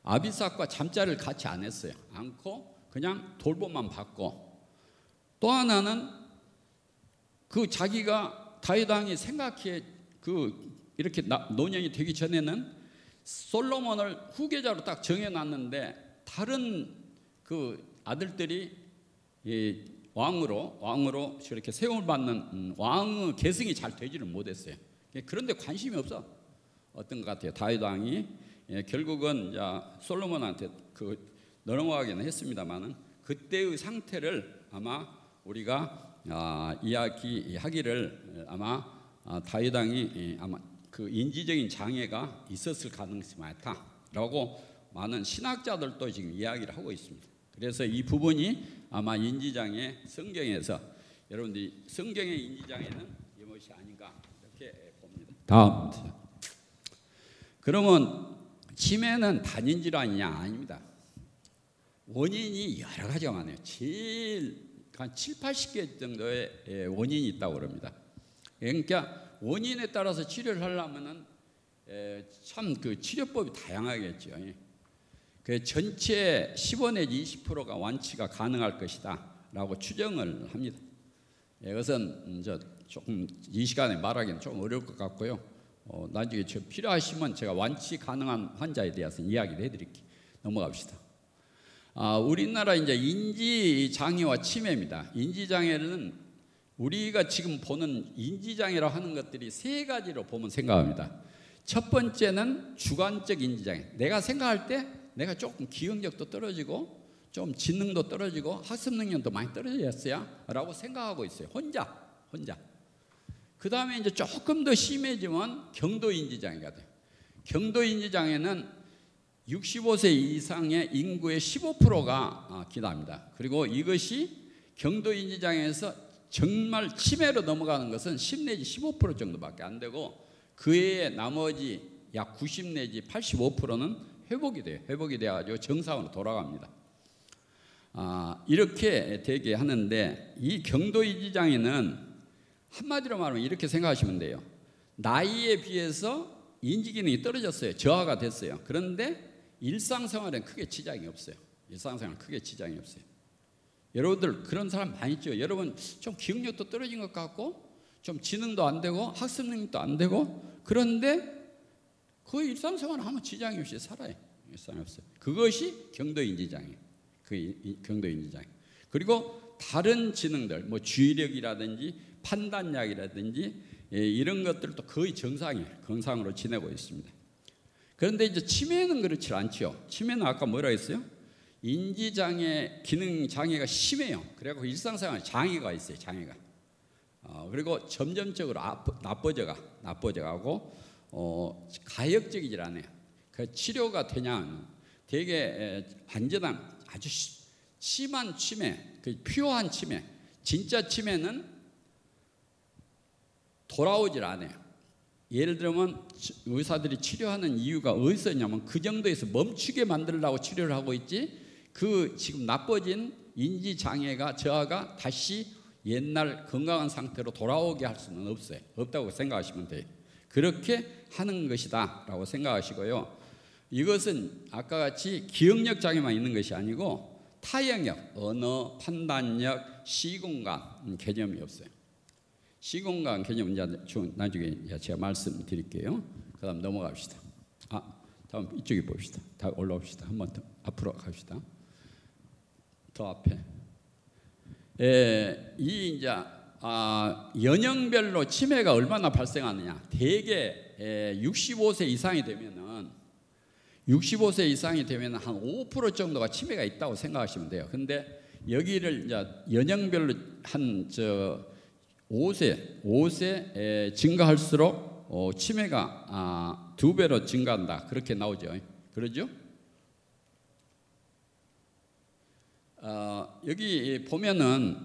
아비삭과 잠자리를 같이 안 했어요. 않고 그냥 돌봄만 받고 또 하나는 그 자기가 다윗 왕이 생각해 이렇게 노년이 되기 전에는 솔로몬을 후계자로 딱 정해놨는데 다른 그 아들들이 왕으로 저렇게 세움을 받는 왕의 계승이 잘 되지를 못했어요. 그런데 관심이 없었던 것 같아요. 다윗 왕이 결국은 솔로몬한테 넘어가기는 했습니다만은 그때의 상태를 아마 우리가 이야기하기를 아마 다윗 왕이 아마 그 인지적인 장애가 있었을 가능성이 많다라고 많은 신학자들도 지금 이야기를 하고 있습니다. 그래서 이 부분이 아마 인지장애 성경에서 여러분들이 성경의 인지장애는 이것이 아닌가 이렇게 봅니다. 다음. 그러면 치매는 단인질환이냐? 아닙니다. 원인이 여러 가지가 많아요. 제일 한 7, 80개 정도의 원인이 있다고 그럽니다. 그러니까 원인에 따라서 치료를 하려면은 참 그 치료법이 다양하겠죠. 그 전체 15 내지 20%가 완치가 가능할 것이다라고 추정을 합니다. 이것은 조금 이 시간에 말하기는 좀 어려울 것 같고요. 나중에 필요하시면 제가 완치 가능한 환자에 대해서 이야기를 해드릴게요. 넘어갑시다. 우리나라 이제 인지 장애와 치매입니다. 인지 장애는 우리가 지금 보는 인지 장애라고 하는 것들이 세 가지로 보면 생각합니다. 첫 번째는 주관적 인지 장애. 내가 생각할 때 내가 조금 기억력도 떨어지고 좀 지능도 떨어지고 학습 능력도 많이 떨어졌어요라고 생각하고 있어요. 혼자. 그 다음에 이제 조금 더 심해지면 경도 인지 장애가 돼요. 경도 인지 장애는 65세 이상의 인구의 15%가 기답니다. 그리고 이것이 경도 인지 장애에서 정말 치매로 넘어가는 것은 10 내지 15% 정도밖에 안 되고 그 외에 나머지 약 90 내지 85%는 회복이 돼요. 회복이 돼가지고 정상으로 돌아갑니다. 이렇게 되게 하는데 이 경도 인지 장애는 한마디로 말하면 이렇게 생각하시면 돼요. 나이에 비해서 인지 기능이 떨어졌어요. 저하가 됐어요. 그런데 일상생활엔 크게 지장이 없어요. 일상생활 크게 지장이 없어요. 여러분들 그런 사람 많이 있죠. 여러분 좀 기억력도 떨어진 것 같고 좀 지능도 안 되고 학습 능력도 안 되고 그런데 거의 일상생활 아무 지장이 없이 살아요. 일상이 없어요. 그것이 경도인지장애. 그 경도인지장애. 그리고 다른 지능들 뭐 주의력이라든지 판단력이라든지 이런 것들도 거의 정상이에요. 정상으로 지내고 있습니다. 그런데 이제 치매는 그렇지 않죠. 치매는 아까 뭐라 했어요? 인지장애, 기능장애가 심해요. 그래갖고 일상생활에 장애가 있어요. 장애가. 그리고 점점적으로 나빠져가고 가역적이질 않아요. 그 치료가 되냐? 되게 안전한 아주 심한 치매, 그 퓨어한 치매, 진짜 치매는 돌아오질 않아요. 예를 들면 의사들이 치료하는 이유가 어디서 있냐면 그 정도에서 멈추게 만들려고 치료를 하고 있지 그 지금 나빠진 인지장애가 저하가 다시 옛날 건강한 상태로 돌아오게 할 수는 없어요. 없다고 생각하시면 돼요. 그렇게 하는 것이다 라고 생각하시고요. 이것은 아까 같이 기억력 장애만 있는 것이 아니고 타영역, 언어, 판단력, 시공간 개념이 없어요. 시공간 개념은 나중에 제가 말씀드릴게요. 그 다음 넘어갑시다. 다음 이쪽에 봅시다. 다 올라옵시다. 한 번 더 앞으로 갑시다. 더 앞에. 이 이제 연령별로 치매가 얼마나 발생하느냐. 대개 65세 이상이 되면은 65세 이상이 되면 한 5% 정도가 치매가 있다고 생각하시면 돼요. 근데 여기를 이제 연령별로 한 5세 증가할수록 치매가 2배로 증가한다. 그렇게 나오죠. 그러죠? 여기 보면은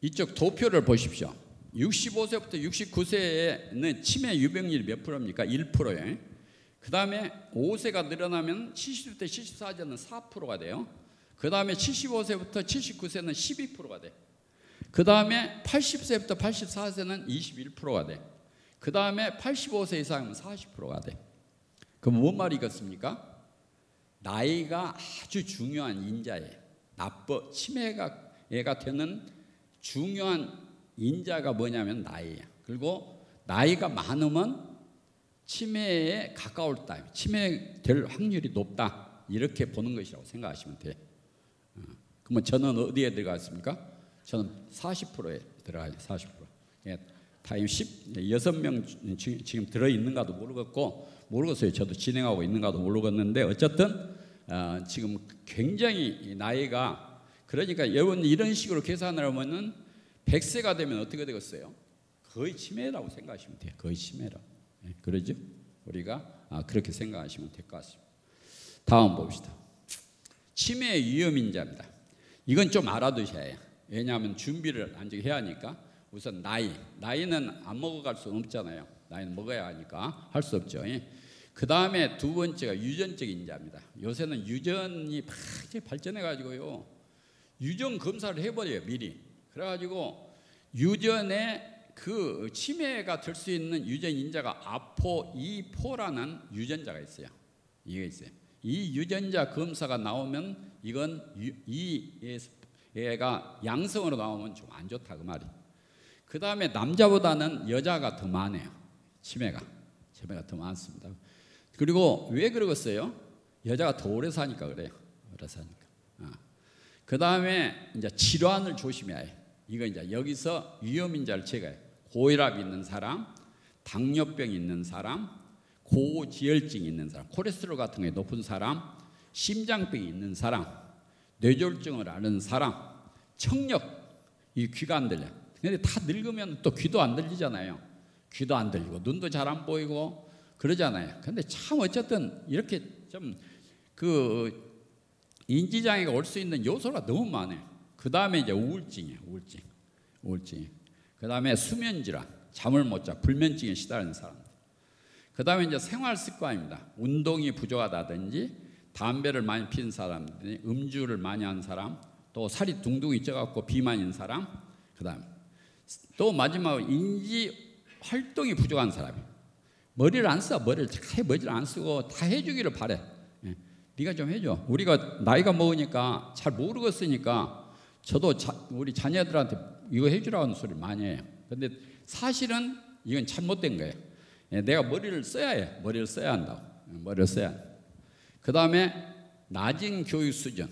이쪽 도표를 보십시오. 65세부터 69세에는 치매 유병률이 몇 프로입니까? 1%예요. 그 다음에 5세가 늘어나면 70대 74세는 4%가 돼요. 그 다음에 75세부터 79세는 12%가 돼. 그 다음에 80세부터 84세는 21%가 돼. 그 다음에 85세 이상이면 40%가 돼. 그럼 뭔 말이겠습니까? 나이가 아주 중요한 인자예요. 치매가 되는 중요한 인자가 뭐냐면 나이예요. 그리고 나이가 많으면 치매에 가까울다. 치매 될 확률이 높다. 이렇게 보는 것이라고 생각하시면 돼요. 그러면 저는 어디에 들어갔습니까? 저는 40%에 들어가요. 40%. 예, 타임 6명 지금 들어있는가도 모르겠어요. 저도 진행하고 있는가도 모르겠는데 어쨌든 지금 굉장히 나이가 그러니까 여러분 이런 식으로 계산을 하면은 100세가 되면 어떻게 되겠어요? 거의 치매라고 생각하시면 돼요. 거의 치매라고. 예, 그러죠? 우리가 그렇게 생각하시면 될 것 같습니다. 다음 봅시다. 치매 위험인자입니다. 이건 좀 알아두셔야 해요. 왜냐하면 준비를 안전히 해야 하니까. 우선 나이는 안 먹어갈 수 없잖아요. 나이는 먹어야 하니까 할 수 없죠. 그 다음에 두 번째가 유전적 인자입니다. 요새는 유전이 막 발전해가지고요, 유전 검사를 해버려요 미리. 그래가지고 유전에 그 치매가 될 수 있는 유전 인자가 아포2포라는 유전자가 있어요. 이게 있어요. 이 유전자 검사가 나오면 이건 얘가 양성으로 나오면 좀 안 좋다 그 말이. 그 다음에 남자보다는 여자가 더 많아요. 치매가 더 많습니다. 그리고 왜 그러겠어요? 여자가 더 오래 사니까 그래요. 오래 사니까. 그 다음에 이제 질환을 조심해야 해요. 이거 이제 여기서 위험인자를 체크해요. 고혈압 있는 사람, 당뇨병 있는 사람, 고지혈증 있는 사람, 콜레스테롤 같은 게 높은 사람, 심장병이 있는 사람, 뇌졸중을 앓는 사람, 청력, 이 귀가 안 들려. 근데 다 늙으면 또 귀도 안 들리잖아요. 귀도 안 들리고 눈도 잘 안 보이고 그러잖아요. 근데 참 어쨌든 이렇게 좀 그 인지장애가 올 수 있는 요소가 너무 많아요. 그 다음에 이제 우울증이에요. 우울증. 그 다음에 수면질환, 잠을 못 자, 불면증에 시달리는 사람들. 그 다음에 이제 생활 습관입니다. 운동이 부족하다든지, 담배를 많이 피는 사람들이, 음주를 많이 하는 사람, 또 살이 둥둥이 쪄갖고 비만인 사람, 그 다음에 또 마지막으로 인지 활동이 부족한 사람이에요. 머리를 안 써. 머리를 안 쓰고 다 해주기를 바래. 네가 좀 해줘. 우리가 나이가 먹으니까 잘 모르겠으니까 저도 우리 자녀들한테 이거 해주라는 소리 많이 해요. 근데 사실은 이건 잘못된 거예요. 내가 머리를 써야 해. 머리를 써야 한다고. 머리를 써야 한다. 그 다음에 낮은 교육 수준,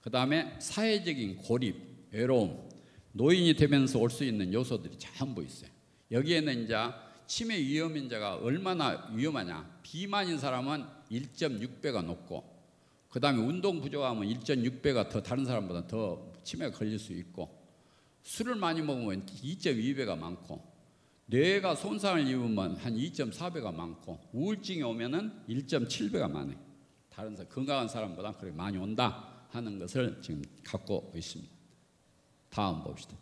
그 다음에 사회적인 고립, 외로움, 노인이 되면서 올 수 있는 요소들이 전부 있어요. 여기에는 이제 치매 위험인자가 얼마나 위험하냐. 비만인 사람은 1.6배가 높고, 그 다음에 운동 부족하면 1.6배가 더 다른 사람보다 더 치매가 걸릴 수 있고, 술을 많이 먹으면 2.2배가 많고, 뇌가 손상을 입으면 한 2.4배가 많고, 우울증이 오면은 1.7배가 많아요. 다른 사람, 건강한 사람보다 그렇게 많이 온다 하는 것을 지금 갖고 있습니다. 다음 봅시다.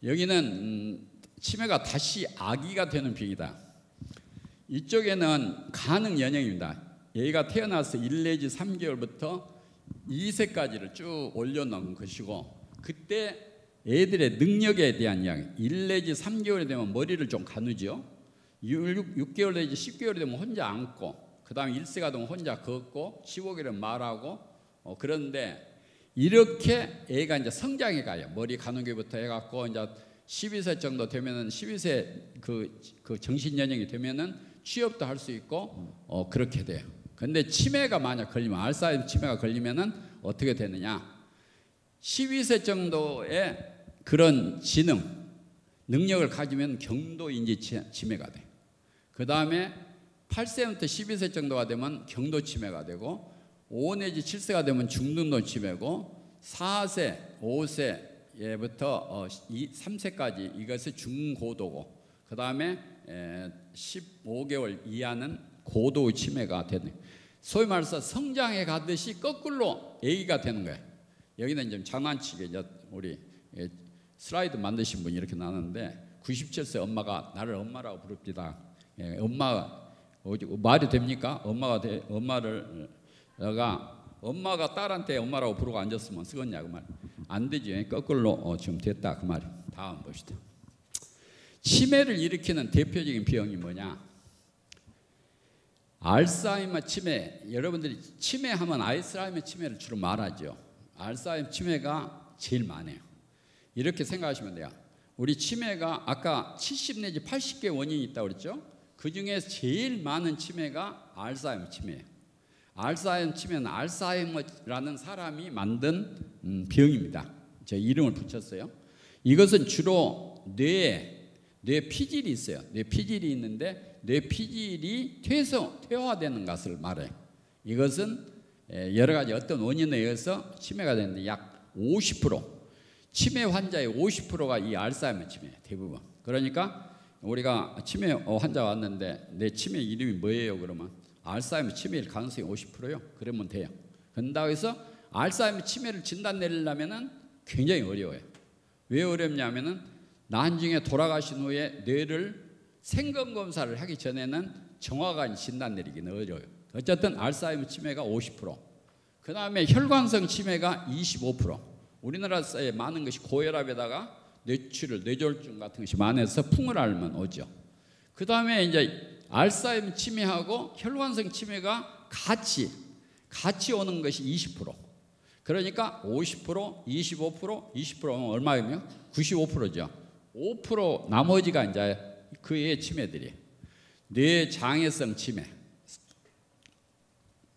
여기는 치매가 다시 아기가 되는 병이다. 이쪽에는 가능 연령입니다. 얘가 태어나서 1 내지 3개월부터 2세까지를 쭉 올려놓은 것이고, 그때 애들의 능력에 대한 이야기. 1 내지 3개월이 되면 머리를 좀 가누죠. 6개월 내지 10개월이 되면 혼자 앉고, 그 다음에 1세가 되면 혼자 걷고, 15개월은 말하고, 그런데 이렇게 애가 이제 성장해 가요. 머리 가누기부터 해갖고 이제 12세 정도 되면은 12세 그 정신 연령이 되면은 취업도 할 수 있고 그렇게 돼요. 근데 치매가 만약 걸리면, 알츠하이머 치매가 걸리면은 어떻게 되느냐? 12세 정도의 그런 지능, 능력을 가지면 경도 인지 치매가 돼요. 그 다음에 8세부터 12세 정도가 되면 경도 치매가 되고, 5 내지 7세가 되면 중등도 치매고, 4세, 5세부터 3세까지 이것이 중고도고, 그 다음에 15개월 이하는 고도 치매가 되는, 소위 말해서 성장해 가듯이 거꾸로 아기가 되는 거예요. 여기는 좀 장난치게 이제 우리 슬라이드 만드신 분이 이렇게 나왔는데, 97세 엄마가 나를 엄마라고 부릅니다. 엄마 말이 됩니까? 엄마가 딸한테 엄마라고 부르고 앉았으면 쓰겠냐 그 말. 안 되지. 거꾸로 지금 됐다 그 말이. 다음 봅시다. 치매를 일으키는 대표적인 병이 뭐냐? 알츠하이머 치매. 여러분들이 치매하면 알츠하이머 치매를 주로 말하죠. 알츠하이머 치매가 제일 많아요. 이렇게 생각하시면 돼요. 우리 치매가 아까 70 내지 80개 원인이 있다고 그랬죠? 그 중에 제일 많은 치매가 알츠하이머 치매예요. 알츠하이머 치매는 알츠하이머라는 사람이 만든 병입니다. 제 이름을 붙였어요. 이것은 주로 뇌 피질이 있어요. 뇌 피질이 있는데, 뇌 피질이 퇴화되는 것을 말해요. 이것은 여러 가지 어떤 원인에 의해서 치매가 되는데, 약 50%, 치매 환자의 50%가 이 알츠하이머 치매예요. 대부분. 그러니까 우리가 치매 환자 왔는데 내 치매 이름이 뭐예요? 그러면 알츠하이머 치매일 가능성이 50%요. 그러면 돼요. 그런다고 해서 알츠하이머 치매를 진단 내리려면은 굉장히 어려워요. 왜 어렵냐면은 나중에 돌아가신 후에 뇌를 생검 검사를 하기 전에는 정확한 진단 내리기는 어려워요. 어쨌든 알츠하이머 치매가 50%, 그 다음에 혈관성 치매가 25%. 우리나라에 많은 것이 고혈압에다가 뇌출혈, 뇌졸중 같은 것이 많아서 풍을 앓으면 오죠. 그 다음에 이제 알츠하이머 치매하고 혈관성 치매가 같이 오는 것이 20%. 그러니까 50%, 25%, 20%면 얼마이며 95%죠. 5% 나머지가 이제 그 외의 치매들이에요. 뇌장애성 치매,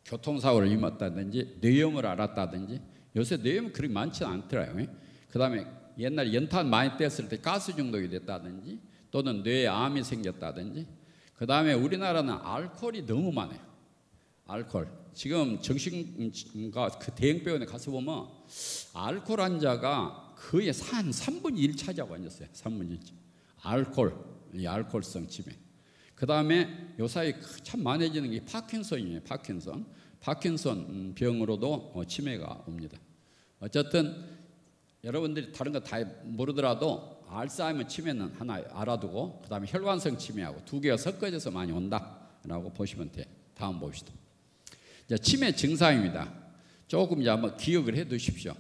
교통사고를 입었다든지 뇌염을 앓았다든지, 요새 뇌염은 그렇게 많지는 않더라고요. 그 다음에 옛날에 연탄 많이 뗐을 때 가스 중독이 됐다든지 또는 뇌암이 생겼다든지, 그 다음에 우리나라는 알코올이 너무 많아요. 알코올. 지금 정신과 그 대형병원에 가서 보면 알코올 환자가 거의 한 3분의 1 차지하고 앉았어요. 3분의 1. 알코올, 이 알코올성 치매. 그 다음에 요사이 참 많아지는 게 파킨슨이에요. 파킨슨 병으로도 치매가 옵니다. 어쨌든 여러분들이 다른 거 다 모르더라도 알츠하이머 치매는 하나 알아두고, 그 다음에 혈관성 치매하고 두 개가 섞어져서 많이 온다라고 보시면 돼요. 다음 봅시다. 이제 치매 증상입니다. 조금 이제 한번 기억을 해 두십시오.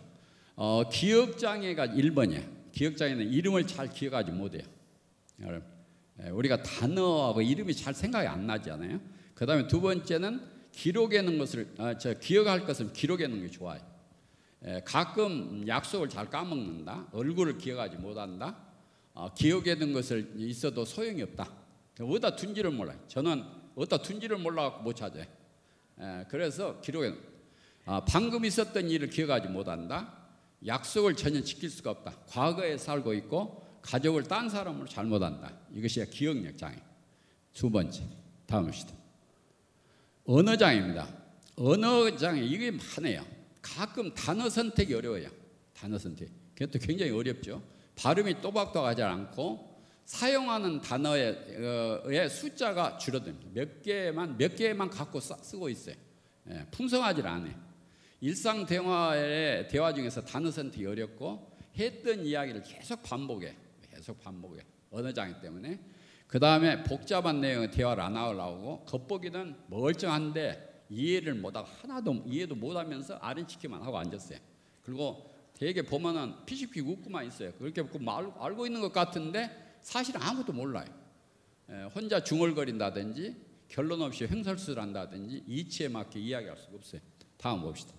기억장애가 1번이에요. 기억장애는 이름을 잘 기억하지 못해요. 우리가 단어하고 이름이 잘 생각이 안 나잖아요. 그 다음에 두 번째는 기록해 놓은 것을, 기억할 것을 기록해 놓은 게 좋아요. 가끔 약속을 잘 까먹는다, 얼굴을 기억하지 못한다, 기억해 둔 것을 있어도 소용이 없다. 어디다 둔지를 몰라요. 저는 어디다 둔지를 몰라서 못 찾아요. 그래서 기록해, 방금 있었던 일을 기억하지 못한다, 약속을 전혀 지킬 수가 없다, 과거에 살고 있고 가족을 딴 사람으로 잘못한다. 이것이 기억력 장애. 두 번째, 다음 봅시다. 언어 장애입니다. 언어 장애, 이게 많아요. 가끔 단어 선택이 어려워요. 단어 선택. 그것도 굉장히 어렵죠. 발음이 또박또박하지 않고 사용하는 단어의 숫자가 줄어듭니다. 몇 개만 갖고 쓰고 있어요. 풍성하지 않아요. 일상 대화의 대화 중에서 단어 선택이 어렵고 했던 이야기를 계속 반복해. 언어 장애 때문에. 그 다음에 복잡한 내용의 대화를 안 하려고, 겉보기는 멀쩡한데 이해를 못하고, 하나도 이해도 못하면서 아른치기만 하고 앉았어요. 그리고 되게 보면은 피식피식 웃고만 있어요. 그렇게 알고 있는 것 같은데 사실 아무것도 몰라요. 혼자 중얼거린다든지 결론 없이 횡설수설 한다든지 이치에 맞게 이야기할 수가 없어요. 다음 봅시다.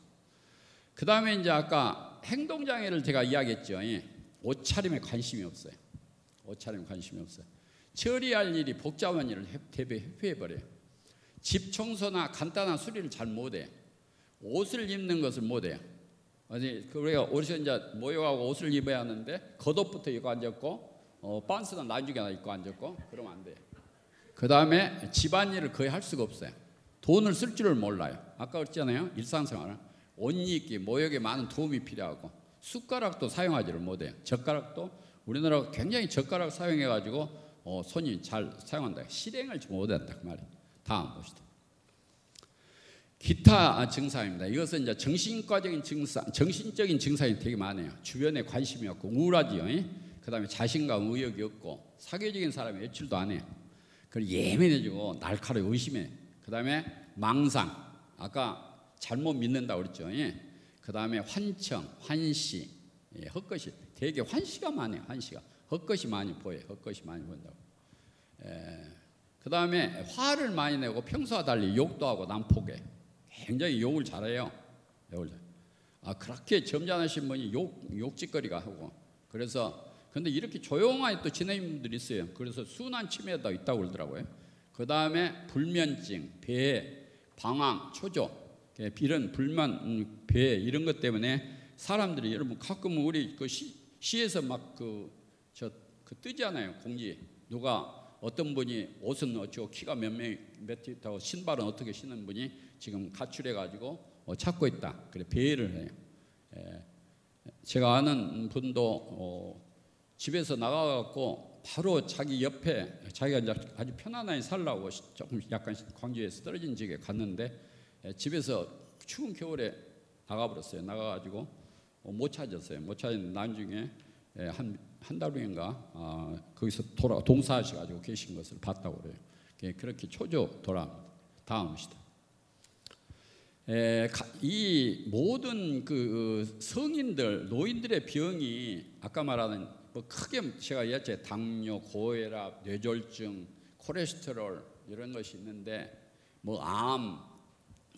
그 다음에 이제 아까 행동장애를 제가 이야기했죠. 옷차림에 관심이 없어요. 옷차림에 관심이 없어요. 처리할 일이 복잡한 일을 회피해버려요. 집 청소나 간단한 수리를 잘 못해요. 옷을 입는 것을 못해요. 우리가 옷을 이제 모여가고 옷을 입어야 하는데 겉옷부터 입고 앉았고, 반스는 나중에 입고 앉았고, 그러면 안 돼요. 그 다음에 집안일을 거의 할 수가 없어요. 돈을 쓸 줄을 몰라요. 아까 그랬잖아요. 일상생활, 옷 입기, 모욕에 많은 도움이 필요하고, 숟가락도 사용하지를 못해요. 젓가락도 우리나라가 굉장히 젓가락 사용해가지고 손이 잘 사용한다. 실행을 좀 못한다 그 말이에요. 다음 봅시다. 기타 증상입니다. 이것은 이제 정신과적인 증상, 정신적인 증상이 되게 많아요. 주변에 관심이 없고 우울하지요. 그 다음에 자신감, 의욕이 없고, 사교적인 사람이 외출도 안 해요. 그리고 예민해지고 날카로워 의심해. 그 다음에 망상, 아까 잘못 믿는다고 그랬죠. 그 다음에 환청, 환시, 헛것이, 되게 환시가 많아요. 환시가 헛것이 많이 보여요. 헛것이 많이 본다고. 그 다음에 화를 많이 내고 평소와 달리 욕도 하고 난폭해. 굉장히 욕을 잘해요. 그렇게 점잖으신 분이 욕짓거리가 하고, 그래서 근데 이렇게 조용하게 또 지내는 분들이 있어요. 그래서 순한 치매도 있다고 그러더라고요. 그 다음에 불면증, 배, 방황, 초조, 이런 불만, 배 이런 것 때문에 사람들이, 여러분 가끔 우리 그 시에서 막 뜨잖아요. 공지 누가 어떤 분이 옷은 어쩌고 키가 몇 미터 신발은 어떻게 신는 분이 지금 가출해 가지고 찾고 있다. 그래 배회를 해요. 제가 아는 분도 집에서 나가갖고 바로 자기 옆에, 자기가 이제 아주 편안하게 살라고 조금 약간 광주에서 떨어진 지역에 갔는데 집에서 추운 겨울에 나가버렸어요. 나가가지고 못 찾았어요. 못 찾은 나중에 한 달 후인가 거기서 동사하셔가지고 계신 것을 봤다고 그래요. 그렇게 초조도랍니다. 다음시다. 이 모든 그 성인들, 노인들의 병이 아까 말하는 뭐 크게 제가 얘기했죠. 당뇨, 고혈압, 뇌졸중, 콜레스테롤 이런 것이 있는데 뭐 암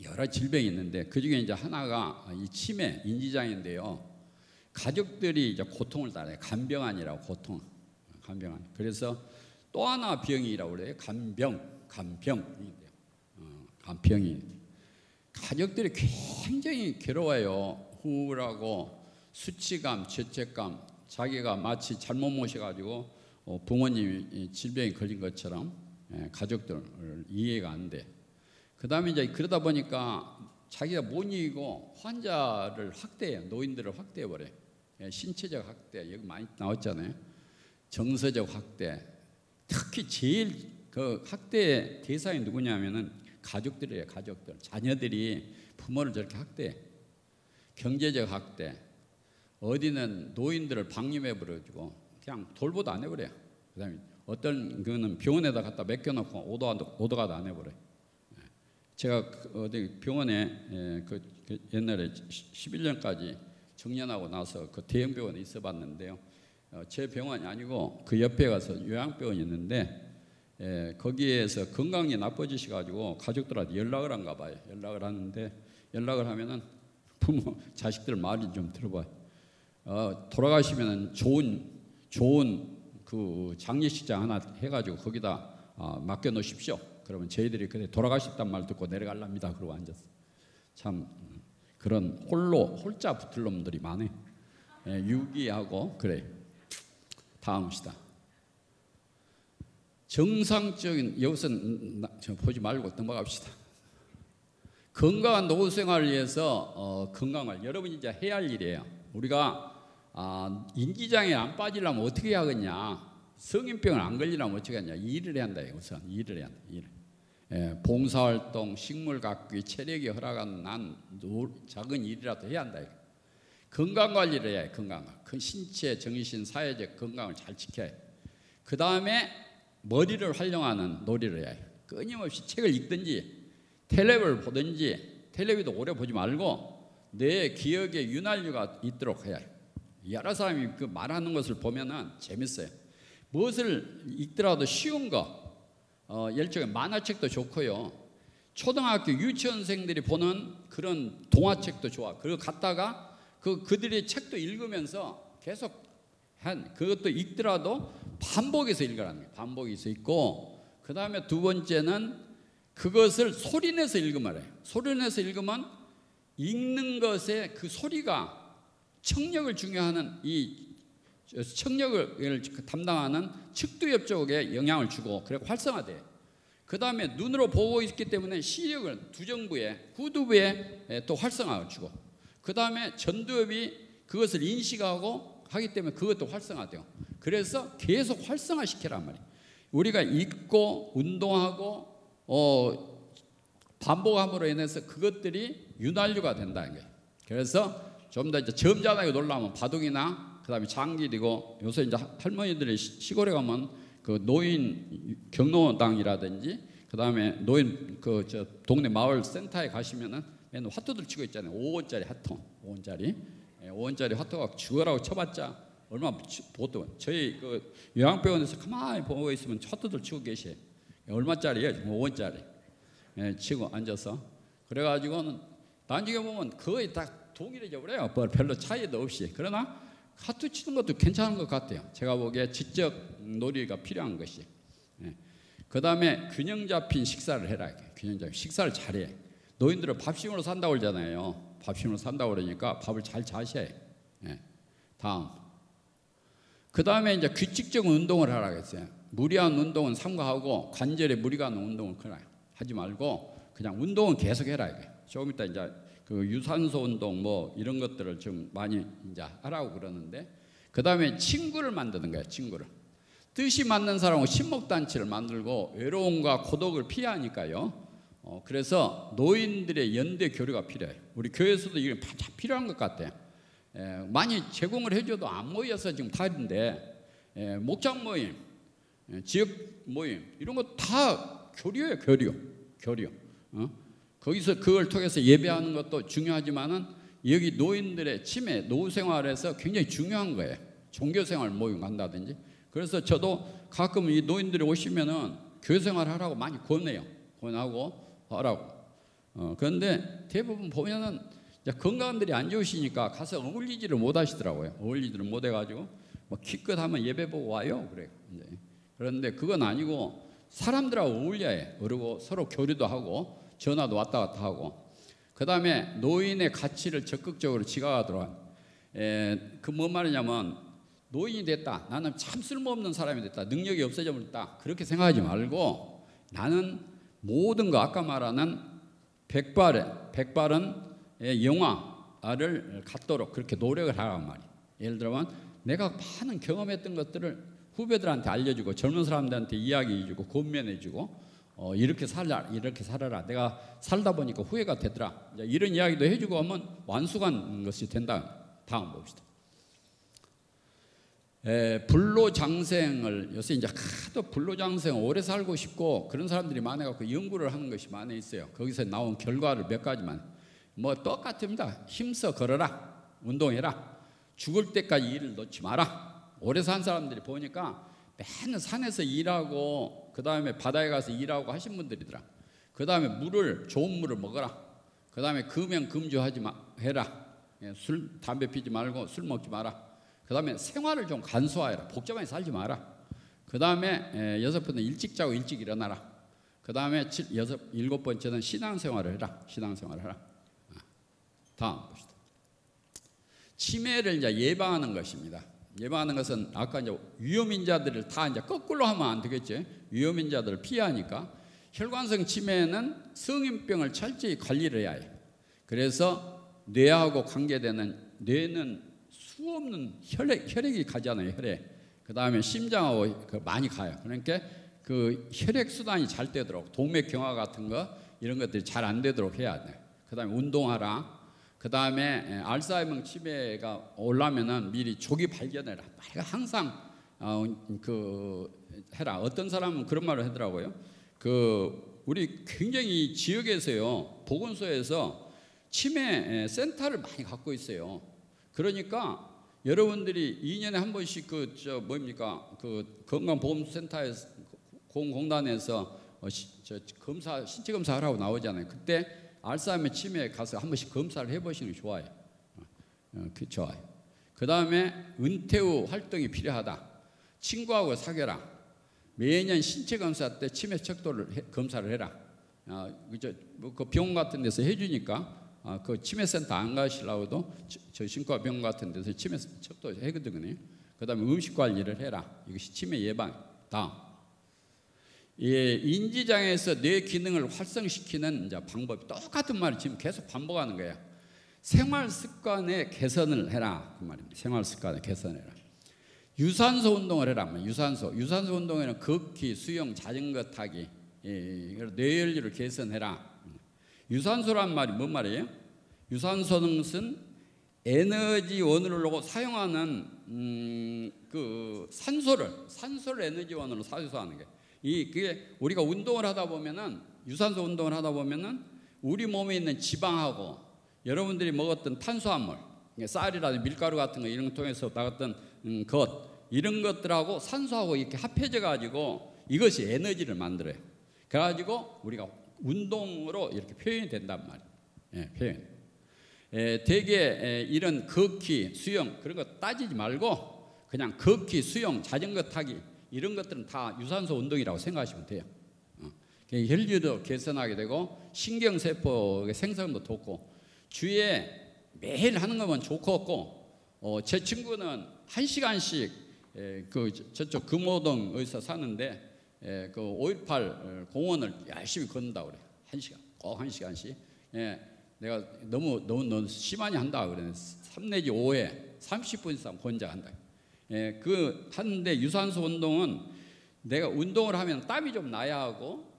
여러 질병이 있는데 그 중에 이제 하나가 이 치매, 인지장애인데요. 가족들이 이제 고통을 따라요. 간병아니라고 고통, 간병아니. 그래서 또 하나 병이라고 그래요. 간병인데요. 간병이. 가족들이 굉장히 괴로워요. 우울하고 수치감, 죄책감, 자기가 마치 잘못 모셔가지고 부모님이 질병에 걸린 것처럼 가족들 이해가 안 돼. 그 다음에 이제 그러다 보니까 자기가 못 이기고 환자를 학대해요. 노인들을 확대해버려요. 신체적 학대, 여기 많이 나왔잖아요. 정서적 학대. 특히 제일 그 학대 대상이 누구냐면은 가족들이에요. 가족들. 자녀들이 부모를 저렇게 학대해. 경제적 학대. 어디는 노인들을 방임해버려가지고 그냥 돌보도 안 해버려요. 그 다음에 어떤 거는 병원에다 갖다 맡겨놓고 오도가도 안 해버려요. 제가 어디 병원에 그 옛날에 11년까지 정년하고 나서 그 대형 병원에 있어봤는데요. 제 병원이 아니고 그 옆에 가서 요양병원이 있는데 거기에서 건강이 나빠지셔가지고 가족들한테 연락을 한가 봐요. 연락을 하는데 연락을 하면은 부모 자식들 말이 좀 들어봐요. 돌아가시면은 좋은 그 장례식장 하나 해가지고 거기다 맡겨 놓으십시오. 그러면 저희들이 그래 돌아가셨단 말 듣고 내려갈랍니다. 그러고 앉았어. 참 그런 홀자 붙을 놈들이 많네. 유기하고 그래. 다음시다. 정상적인 이것은 보지 말고 넘어갑시다. 건강한 노후 생활을 위해서 건강을 여러분이 이제 해야 할 일이에요. 우리가 인지장애 안 빠지려면 어떻게 해야겠냐? 성인병을 안 걸리려면 어떻게 하냐? 일을 해야 한다. 우선 일을 해야 한다. 일. 봉사활동, 식물 가꾸기, 체력이 허락하는 작은 일이라도 해야 한다. 건강 관리를 해야 해. 건강. 그 신체, 정신, 사회적 건강을 잘 지켜야 해. 그 다음에 머리를 활용하는 놀이를 해야 해. 끊임없이 책을 읽든지 텔레비를 보든지 텔레비도 오래 보지 말고 내 기억에 윤활유가 있도록 해야 해. 여러 사람이 그 말하는 것을 보면은 재밌어요. 무엇을 읽더라도 쉬운 거, 일종의 만화책도 좋고요. 초등학교 유치원생들이 보는 그런 동화책도 좋아. 그리고 갖다가 그들의 책도 읽으면서 계속 그것도 읽더라도 반복해서 읽으라는 거예요. 반복해서 읽고 그 다음에 두 번째는 그것을 소리내서 읽으면 해요. 소리내서 읽으면 읽는 것에 그 소리가 청력을 중요하는 이 청력을 담당하는 측두엽 쪽에 영향을 주고 그리고 활성화돼요. 그 다음에 눈으로 보고 있기 때문에 시력을 두정부에 후두부에 또 활성화를 주고 그 다음에 전두엽이 그것을 인식하고 하기 때문에 그것도 활성화돼요. 그래서 계속 활성화시키란 말이에요. 우리가 읽고 운동하고 반복함으로 인해서 그것들이 윤활유가 된다는 거예요. 그래서 좀 더 이제 점잖하게 놀라면 바둑이나 그다음에 장기리고 요새 이제 할머니들이 시골에 가면 그 노인 경로당이라든지 그다음에 노인 그 저 동네 마을 센터에 가시면은 맨날 화투들 치고 있잖아요. 5원짜리 화투, 5원짜리 화투가 죽어라고 쳐봤자 얼마 보통 저희 그 요양병원에서 가만히 보고 있으면 화투들 치고 계셔. 얼마짜리예요? 5원짜리 치고 앉아서 그래가지고는 나중에 보면 거의 다 동일해져 버려요. 별로 차이도 없이. 그러나 화투 치는 것도 괜찮은 것 같아요. 제가 보기에 지적 놀이가 필요한 것이. 그 다음에 균형 잡힌 식사를 해라. 균형 잡힌 식사를 잘해. 노인들은 밥심으로 산다고 그러잖아요. 밥심으로 산다고 그러니까 밥을 잘 자셔야 해. 다음. 그 다음에 이제 규칙적인 운동을 하라고 했어요. 무리한 운동은 삼가하고 관절에 무리가 가는 운동을 하지 말고 그냥 운동은 계속 해라. 조금 이따 이제 그 유산소 운동 뭐 이런 것들을 좀 많이 이제 하라고 그러는데 그 다음에 친구를 만드는 거예요. 친구를. 뜻이 맞는 사람하고 친목단체를 만들고 외로움과 고독을 피하니까요. 그래서 노인들의 연대 교류가 필요해요. 우리 교회에서도 이게 다 필요한 것 같아요. 많이 제공을 해줘도 안 모여서 지금 탈인데 목장 모임, 지역 모임 이런 거 다 교류예요. 교류. 거기서 그걸 통해서 예배하는 것도 중요하지만은 여기 노인들의 치매, 노후 생활에서 굉장히 중요한 거예요. 종교생활 모임 간다든지. 그래서 저도 가끔 이 노인들이 오시면은 교회생활 하라고 많이 권하고 하라고. 그런데 대부분 보면은 건강들이 안 좋으시니까 가서 어울리지를 못 하시더라고요. 어울리지를 못 해가지고 뭐 기껏하면 예배 보고 와요. 그래요. 그런데 그건 아니고 사람들하고 어울려야 해. 그리고 서로 교류도 하고 전화도 왔다 갔다 하고. 그 다음에 노인의 가치를 적극적으로 지각하도록. 그 뭔 말이냐면 노인이 됐다. 나는 참 쓸모없는 사람이 됐다. 능력이 없어져 버렸다. 그렇게 생각하지 말고 나는 모든 거 아까 말하는 백발은 영화를 갖도록 그렇게 노력을 하란 말이에요. 예를 들면 내가 많은 경험했던 것들을 후배들한테 알려주고 젊은 사람들한테 이야기해주고 권면해주고 이렇게 살아라. 내가 살다 보니까 후회가 되더라. 이런 이야기도 해주고 하면 완숙한 것이 된다. 다음 봅시다. 불로장생을 요새 이제 하도 불로장생 오래 살고 싶고 그런 사람들이 많아갖고 연구를 하는 것이 많이 있어요. 거기서 나온 결과를 몇 가지만 뭐 똑같습니다. 힘써 걸어라, 운동해라, 죽을 때까지 일을 놓지 마라. 오래 산 사람들이 보니까 맨날 산에서 일하고 그 다음에 바다에 가서 일하고 하신 분들이더라. 그 다음에 좋은 물을 먹어라. 그 다음에 금주하지 해라. 술, 담배 피지 말고 술 먹지 마라. 그 다음에 생활을 좀 간소화해라. 복잡하게 살지 마라. 그 다음에 6번째는 일찍 자고 일찍 일어나라. 그 다음에 7번째는 신앙생활을 해라. 신앙생활을 해라. 다음 봅시다. 치매를 이제 예방하는 것입니다. 예방하는 것은 아까 이제 위험인자들을 다 이제 거꾸로 하면 안 되겠지. 위험인자들을 피하니까 혈관성 치매는 성인병을 철저히 관리를 해야 해요. 그래서 뇌하고 관계되는 뇌는 수없는 혈액이 가잖아요. 혈액. 그 다음에 심장하고 많이 가요. 그러니까 그 혈액 수단이 잘 되도록 동맥경화 같은 거 이런 것들이 잘 안 되도록 해야 돼요. 그 다음에 운동하라. 그 다음에 알츠하이머 치매가 오려면은 미리 조기 발견해라. 항상 해라. 어떤 사람은 그런 말을 하더라고요. 우리 굉장히 지역에서요 보건소에서 치매 센터를 많이 갖고 있어요. 그러니까 여러분들이 2년에 한 번씩 건강보험센터에서 공공단에서 신체 검사하라고 나오잖아요. 그때 알츠하이머 치매에 가서 한 번씩 검사를 해보시는 게 좋아요. 좋아요. 그 다음에 은퇴 후 활동이 필요하다. 친구하고 사귀어라. 매년 신체 검사 때 치매 척도를 검사를 해라. 그 병원 같은 데서 해주니까 그 치매센터 안 가시려고도 저 신과 병원 같은 데서 치매 척도 해거든요. 그 다음에 음식 관리를 해라. 이것이 치매 예방. 다음. 인지장애에서 뇌 기능을 활성시키는 이제 방법이 똑같은 말을 지금 계속 반복하는 거예요. 생활 습관의 개선을 해라. 그 말입니다. 생활 습관의 개선해라. 유산소 운동을 해라. 유산소 운동에는 걷기, 수영, 자전거 타기, 뇌연료를 개선해라. 유산소란 말이 뭔 말이에요? 유산소는 에너지원으로 사용하는 그 산소를 에너지원으로 사용하는 거예요. 그게 우리가 운동을 하다 보면은 유산소 운동을 하다 보면은 우리 몸에 있는 지방하고 여러분들이 먹었던 탄수화물, 쌀이라든지 밀가루 같은 거 이런 거 통해서 나갔던 이런 것들하고 산소하고 이렇게 합해져 가지고 이것이 에너지를 만들어요. 그래가지고 우리가 운동으로 이렇게 표현이 된단 말이에요. 표현. 되게 이런 걷기, 수영 그런 거 따지지 말고 그냥 걷기, 수영, 자전거 타기 이런 것들은 다 유산소 운동이라고 생각하시면 돼요. 혈류도 개선하게 되고 신경세포의 생성도 돕고 주위에 매일 하는 거면 좋고 제 친구는 1시간씩 저쪽 금호동에서 사는데 그 5.18 공원을 열심히 걷는다고 그래요. 1시간, 꼭 1시간씩. 내가 너무 심하게 한다 그래. 3 내지 5회 30분 이상 혼자 한다. 하는데 유산소 운동은 내가 운동을 하면 땀이 좀 나야 하고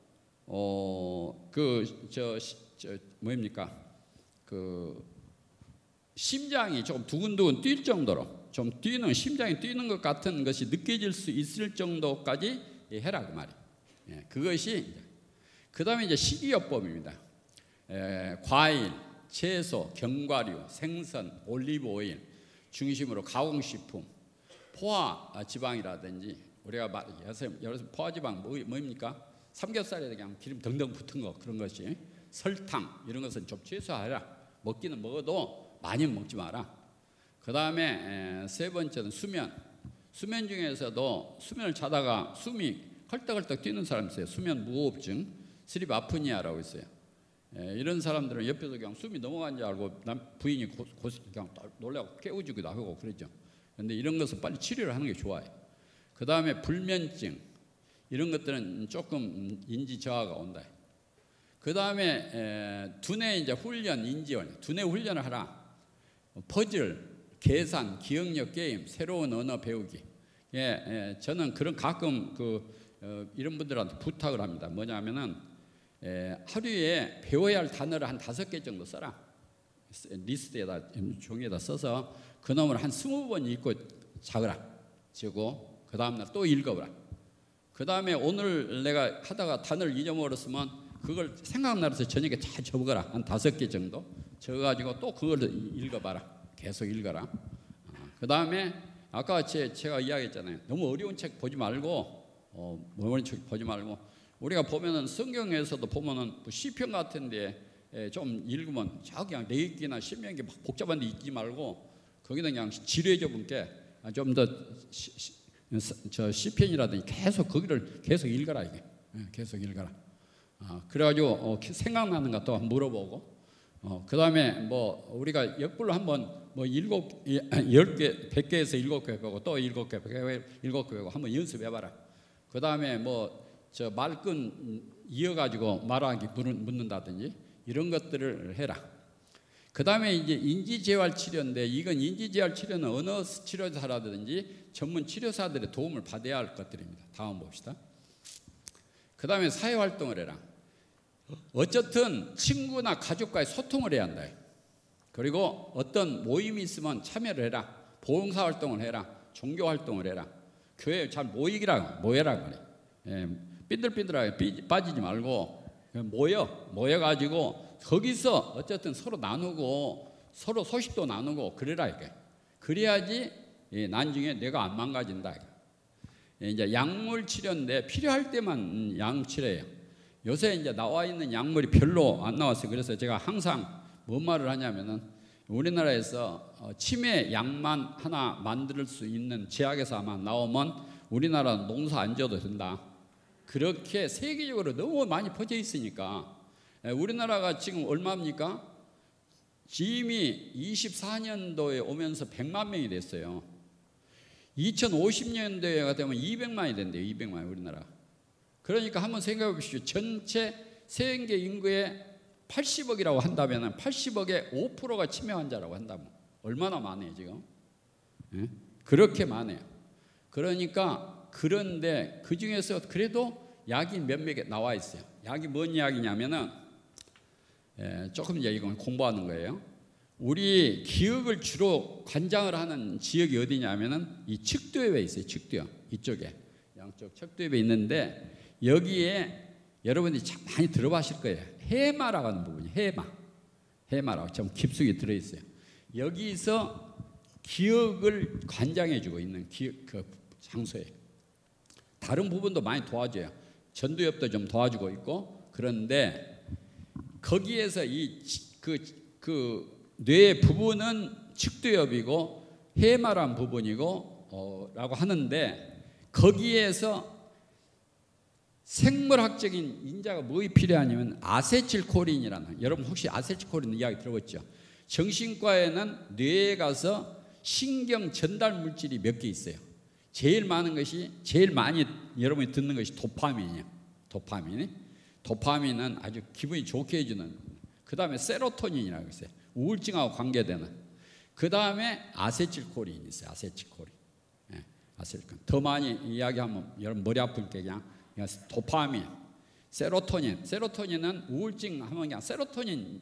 심장이 조금 두근두근 뛸 정도로 좀 심장이 뛰는 것 같은 것이 느껴질 수 있을 정도까지 해라 그 말이에요. 그것이 그다음에 이제 식이요법입니다. 과일, 채소, 견과류, 생선, 올리브 오일 중심으로 가공식품, 포화 지방이라든지 우리가 여러분 포화 지방 뭐입니까? 삼겹살에 그냥 기름 덩덩 붙은 거 그런 것이, 설탕 이런 것은 좀 최소화해라. 먹기는 먹어도 많이 먹지 마라. 그 다음에 세 번째는 수면 중에서도 수면을 자다가 숨이 헐떡헐떡 뛰는 사람이 있어요. 수면 무호흡증, 슬립 아프니아라고 있어요. 이런 사람들은 옆에서 그냥 숨이 넘어간 줄 알고 부인이 그냥 놀라고 깨워주기도 하고 그러죠. 그런데 이런 것은 빨리 치료를 하는 게 좋아요. 그 다음에 불면증 이런 것들은 조금 인지 저하가 온다. 그 다음에 두뇌 이제 훈련, 인지원, 두뇌 훈련을 하라. 퍼즐, 계산, 기억력 게임, 새로운 언어 배우기. 저는 그런 가끔 이런 분들한테 부탁을 합니다. 뭐냐면은 하루에 배워야 할 단어를 한 5개 정도 써라. 리스트에다 종이에다 써서 그 놈을 한 20번 읽고 작으라. 적고 그 다음날 또 읽어보라. 그 다음에 오늘 내가 하다가 단어를 잊어먹었으면 그걸 생각나서 저녁에 잘 적어라. 한 5개 정도 적어가지고 또 그걸 읽어봐라. 계속 읽어라. 그 다음에 아까 제가 이야기했잖아요. 너무 어려운 책 보지 말고 어려운 책 보지 말고 우리가 보면은 성경에서도 보면은 시편 같은데 좀 읽으면 그냥 레위기나 신명기 막 복잡한 데 읽지 말고 거기는 그냥 지뢰져 분께 좀 더 저 시편이라든지 계속 거기를 계속 읽어라. 이게 계속 읽어라. 그래가지고 생각나는 것도 물어보고 그 다음에 뭐 우리가 역불로 한번 뭐 10개, 100개에서 7개 배우고 또 7개 배우고 한번 연습해봐라. 그 다음에 뭐 저 말끈 이어가지고 말하기 묻는다든지 이런 것들을 해라. 그 다음에 이제 인지재활 치료인데 이건 인지재활 치료는 언어 치료사라든지 전문 치료사들의 도움을 받아야 할 것들입니다. 다음 봅시다. 그 다음에 사회활동을 해라. 어쨌든 친구나 가족과의 소통을 해야 한다. 그리고 어떤 모임이 있으면 참여를 해라. 봉사활동을 해라. 종교활동을 해라. 교회에 잘 모여라 그래. 삐뚤삐뚤하게 빠지지 말고 모여가지고 거기서 어쨌든 서로 나누고 서로 소식도 나누고 그래라 이게. 그래야지 나중에 내가 안 망가진다. 이제 약물 치료인데 필요할 때만 약 치료예요. 요새 이제 나와 있는 약물이 별로 안 나왔어요. 그래서 제가 항상 뭔 말을 하냐면은 우리나라에서 치매 약만 하나 만들 수 있는 제약회사만 나오면 우리나라는 농사 안 지어도 된다. 그렇게 세계적으로 너무 많이 퍼져 있으니까 우리나라가 지금 얼마입니까? 이미 24년도에 오면서 100만 명이 됐어요. 2050년도가 되면 200만이 된대요. 200만 우리나라. 그러니까 한번 생각해 보십시오. 전체 세계 인구의 80억이라고 한다면 80억의 5%가 치매 환자라고 한다면 얼마나 많아요 지금? 그렇게 많아요. 그러니까 그런데 그 중에서 그래도 약이 몇몇 개 나와 있어요. 약이 뭔 약이냐면은 조금 이제 이건 공부하는 거예요. 우리 기억을 주로 관장을 하는 지역이 어디냐면은 이 측두엽에 있어요. 측두엽 이쪽에 양쪽 측두엽에 있는데 여기에 여러분들이 참 많이 들어보실 거예요. 해마라고 하는 부분이 해마라고 좀 깊숙이 들어있어요. 여기서 기억을 관장해주고 있는 그 장소에 다른 부분도 많이 도와줘요. 전두엽도 좀 도와주고 있고 그런데 거기에서 그 뇌의 부분은 측두엽이고 해마란 부분이고 라고 하는데 거기에서 생물학적인 인자가 뭐가 필요하냐면 아세틸콜린이라는, 여러분 혹시 아세틸콜린 이야기 들어봤죠? 정신과에는 뇌에 가서 신경 전달 물질이 몇 개 있어요. 제일 많이 여러분이 듣는 것이 도파민이에요. 도파민은 아주 기분이 좋게 해주는. 그 다음에 세로토닌이라고 있어요. 우울증하고 관계되는. 그 다음에 아세틸콜린이 있어요. 아세틸콜린. 더 많이 이야기하면 여러분 머리 아플게 그냥 도파민, 세로토닌은 우울증 하면 그냥 세로토닌을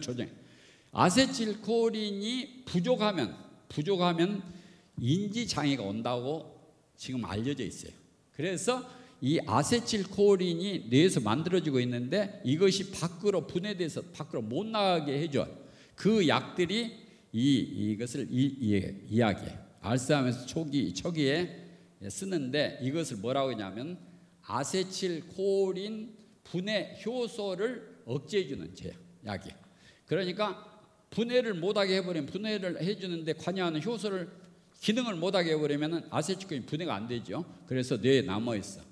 조정해. 아세틸콜린이 부족하면 인지 장애가 온다고 지금 알려져 있어요. 그래서 이 아세틸콜린이 뇌에서 만들어지고 있는데 이것이 밖으로 분해돼서 밖으로 못 나가게 해줘. 그 약들이 이것을 이야기해. 알츠하이머스 초기에 쓰는데 이것을 뭐라고 하냐면 아세틸콜린 분해 효소를 억제해주는 약이에요. 그러니까 분해를 못하게 해버리면 분해를 해주는데 관여하는 효소를 기능을 못하게 해버리면 아세틸콜린 분해가 안 되죠. 그래서 뇌에 남아있어.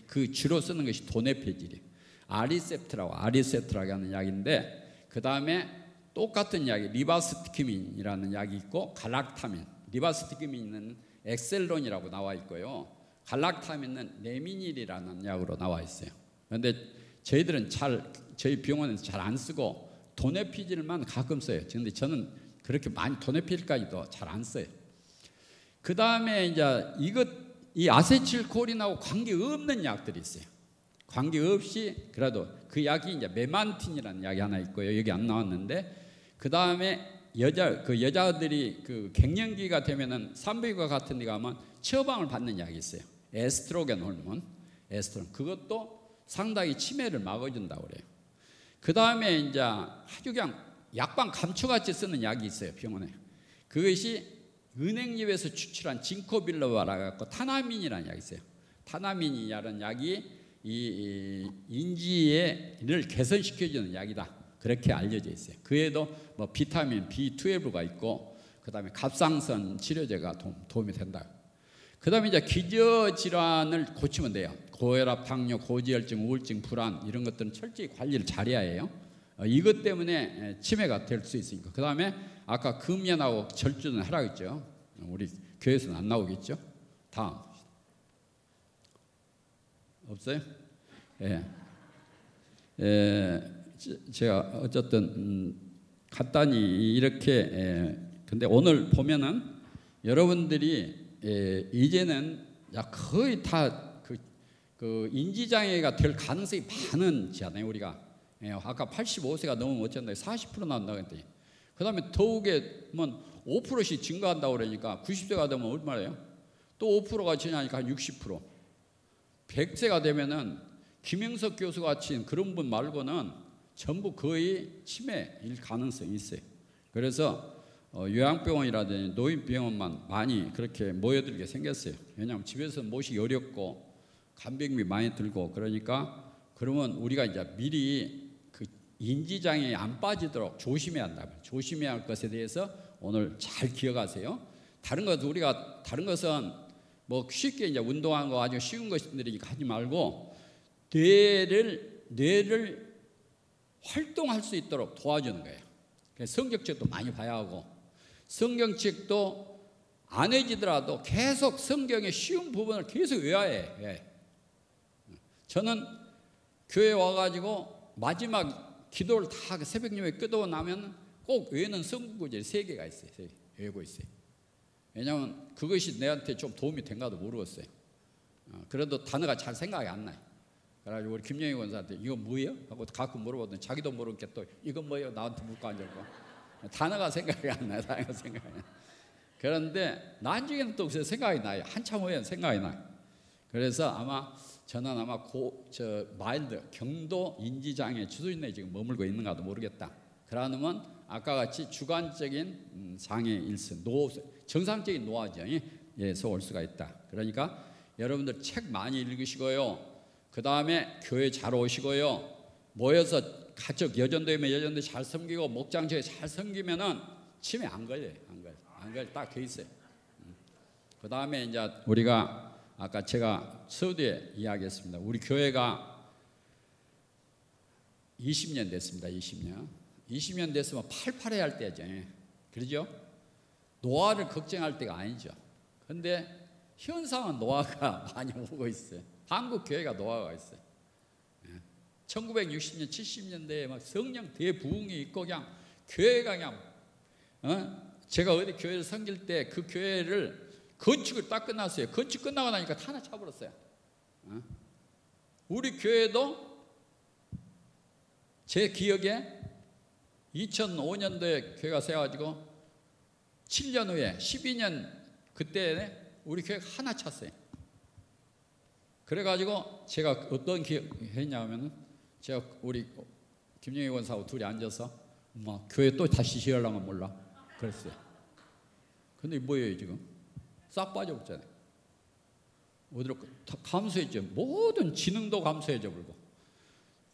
그 주로 쓰는 것이 도네페질이에요. 아리셉트라고 하는 약인데 그 다음에 똑같은 약이 리바스티크민이라는 약이 있고 갈락타민. 리바스티크민은 엑셀론이라고 나와 있고요. 갈락타민은 레미닐이라는 약으로 나와 있어요. 그런데 저희들은 저희 병원에서 잘 안 쓰고 도네피질만 가끔 써요. 그런데 저는 그렇게 많이 도네피질까지도 잘 안 써요. 그 다음에 이제 이 아세틸콜린하고 관계없는 약들이 있어요. 관계없이 그래도 그 약이 이제 메만틴이라는 약이 하나 있고요. 여기 안 나왔는데 그 다음에 여자들이 그 갱년기가 되면은 산부인과 같은 데 가면 처방을 받는 약이 있어요. 에스트로겐 호르몬, 에스트로겐. 그것도 상당히 치매를 막아준다고 그래요. 그 다음에 이제 아주 그냥 약방 감초같이 쓰는 약이 있어요, 병원에. 그것이 은행잎에서 추출한 징코빌로바라고 타나민이라는 약이 있어요. 타나민이라는 약이 이 인지를 개선시켜주는 약이다. 그렇게 알려져 있어요. 그 외에도 뭐 비타민 B12가 있고 그 다음에 갑상선 치료제가 도움이 된다. 그 다음에 이제 기저질환을 고치면 돼요. 고혈압, 당뇨, 고지혈증, 우울증, 불안 이런 것들은 철저히 관리를 잘해야 해요. 이것 때문에 치매가 될 수 있으니까. 그 다음에 아까 금연하고 절주는 하라고 했죠. 우리 교회에서는 안 나오겠죠. 다음. 없어요? 예. 제가 어쨌든 간단히 이렇게 근데 오늘 보면은 여러분들이 이제는 거의 다 그 인지장애가 될 가능성이 많은지않아요 우리가. 아까 85세가 넘으면 어쩐다 40% 나온다고 했더니 그 다음에 더욱에 5%씩 증가한다고 그러니까 90세가 되면 얼마예요? 또 5%가 지나니까 한 60%. 100세가 되면은 김영석 교수 같이 그런 분 말고는 전부 거의 치매일 가능성이 있어요. 그래서 요양병원이라든지 노인병원만 많이 그렇게 모여들게 생겼어요. 왜냐하면 집에서 모시기 어렵고 간병비 많이 들고 그러니까 그러면 우리가 이제 미리 그 인지장애에 안 빠지도록 조심해야 한다. 조심해야 할 것에 대해서 오늘 잘 기억하세요. 다른 것은 뭐 쉽게 이제 운동하는 거 아주 쉬운 것들이니까 하지 말고 뇌를 활동할 수 있도록 도와주는 거예요. 성경책도 많이 봐야 하고 성경책도 안 외지더라도 계속 성경의 쉬운 부분을 계속 외워야 해. 저는 교회 와가지고 마지막 기도를 다 새벽 예배 끝나고 나면 꼭 외우는 성구절이 3개가 있어요. 외우고 있어요. 왜냐하면 그것이 내한테 좀 도움이 된가도 모르겠어요. 그래도 단어가 잘 생각이 안 나요. 그래가지고 우리 김영희 권사한테 이거 뭐예요? 하고 가끔 물어보더니 자기도 모르게 또 이건 뭐예요? 나한테 묻고 앉았고 단어가 생각이 안 나요. 단어가 생각이 안 나요. 그런데 나중에는 또 생각이 나요. 한참 후에는 생각이 나요. 그래서 저는 마일드 경도 인지장애 주소인에 지금 머물고 있는가도 모르겠다. 그러면 아까 같이 주관적인 장애 일선 정상적인 노화에서 올 수가 있다. 그러니까 여러분들 책 많이 읽으시고요. 그 다음에 교회 잘 오시고요. 모여서 가족 여전도면 여전도 잘 섬기고 목장처에 잘 섬기면은 치매 안 걸려요. 안 걸려. 딱 돼 있어요. 그 다음에 이제 우리가 아까 제가 서두에 이야기했습니다. 우리 교회가 20년 됐습니다. 20년 됐으면 팔팔해야 할 때죠. 그러죠? 노화를 걱정할 때가 아니죠. 그런데 현상은 노화가 많이 오고 있어요. 한국 교회가 노화가 있어요. 1960년, 70년대에 막 성령 대부흥이 있고 그냥 교회가 그냥 제가 어디 교회를 섬길 때 그 교회를 건축을 딱 끝났어요. 건축 끝나고 나니까 다 하나 차버렸어요. 우리 교회도 제 기억에 2005년도에 교회가 세워가지고 7년 후에 12년 그때 우리 교회가 하나 찼어요. 그래가지고 제가 어떤 기획했냐면은 제가 우리 김영희 원사하고 둘이 앉아서 뭐 교회 또 다시 지으려면 몰라 그랬어요. 근데 뭐예요 지금? 싹 빠져버렸잖아요. 어디로 다 감소해져. 모든 지능도 감소해져 버리고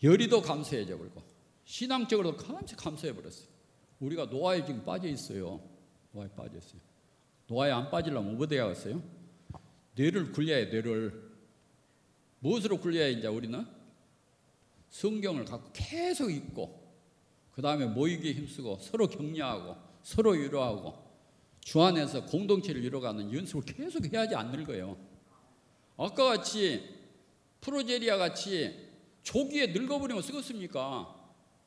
열의도 감소해져 버리고 신앙적으로도 감소해 버렸어요. 우리가 노아에 지금 빠져 있어요. 노아에 빠져 있어요. 노아에 안 빠지려면 어디에 갔어요? 뇌를 굴려야 해. 뇌를 무엇으로 굴려야 이제 우리는 성경을 갖고 계속 읽고 그 다음에 모이기에 힘쓰고 서로 격려하고 서로 위로하고 주 안에서 공동체를 이뤄가는 연습을 계속 해야지 안 늙어요. 아까 같이 프로제리아 같이 조기에 늙어버리면 쓰겠습니까?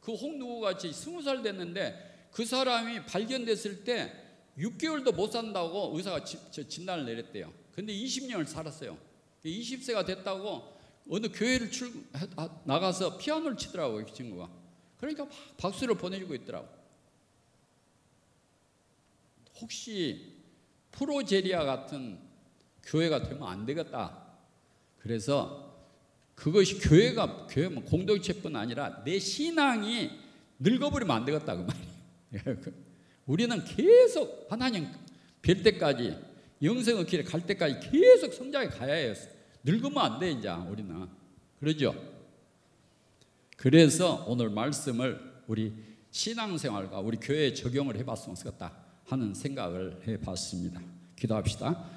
그 홍누구 같이 20살 됐는데 그 사람이 발견됐을 때 6개월도 못 산다고 의사가 진단을 내렸대요. 근데 20년을 살았어요. 20세가 됐다고 어느 교회를 나가서 피아노를 치더라고요, 그 친구가. 그러니까 막 박수를 보내주고 있더라고. 혹시 프로제리아 같은 교회가 되면 안 되겠다. 그래서 그것이 교회가 공동체뿐 아니라 내 신앙이 늙어버리면 안 되겠다 그 말이에요. 우리는 계속 하나님 뵐 때까지 영생의 길에 갈 때까지 계속 성장해 가야 해요. 늙으면 안 돼 이제 우리는. 그러죠? 그래서 오늘 말씀을 우리 신앙생활과 우리 교회에 적용을 해봤으면 좋겠다 하는 생각을 해봤습니다. 기도합시다.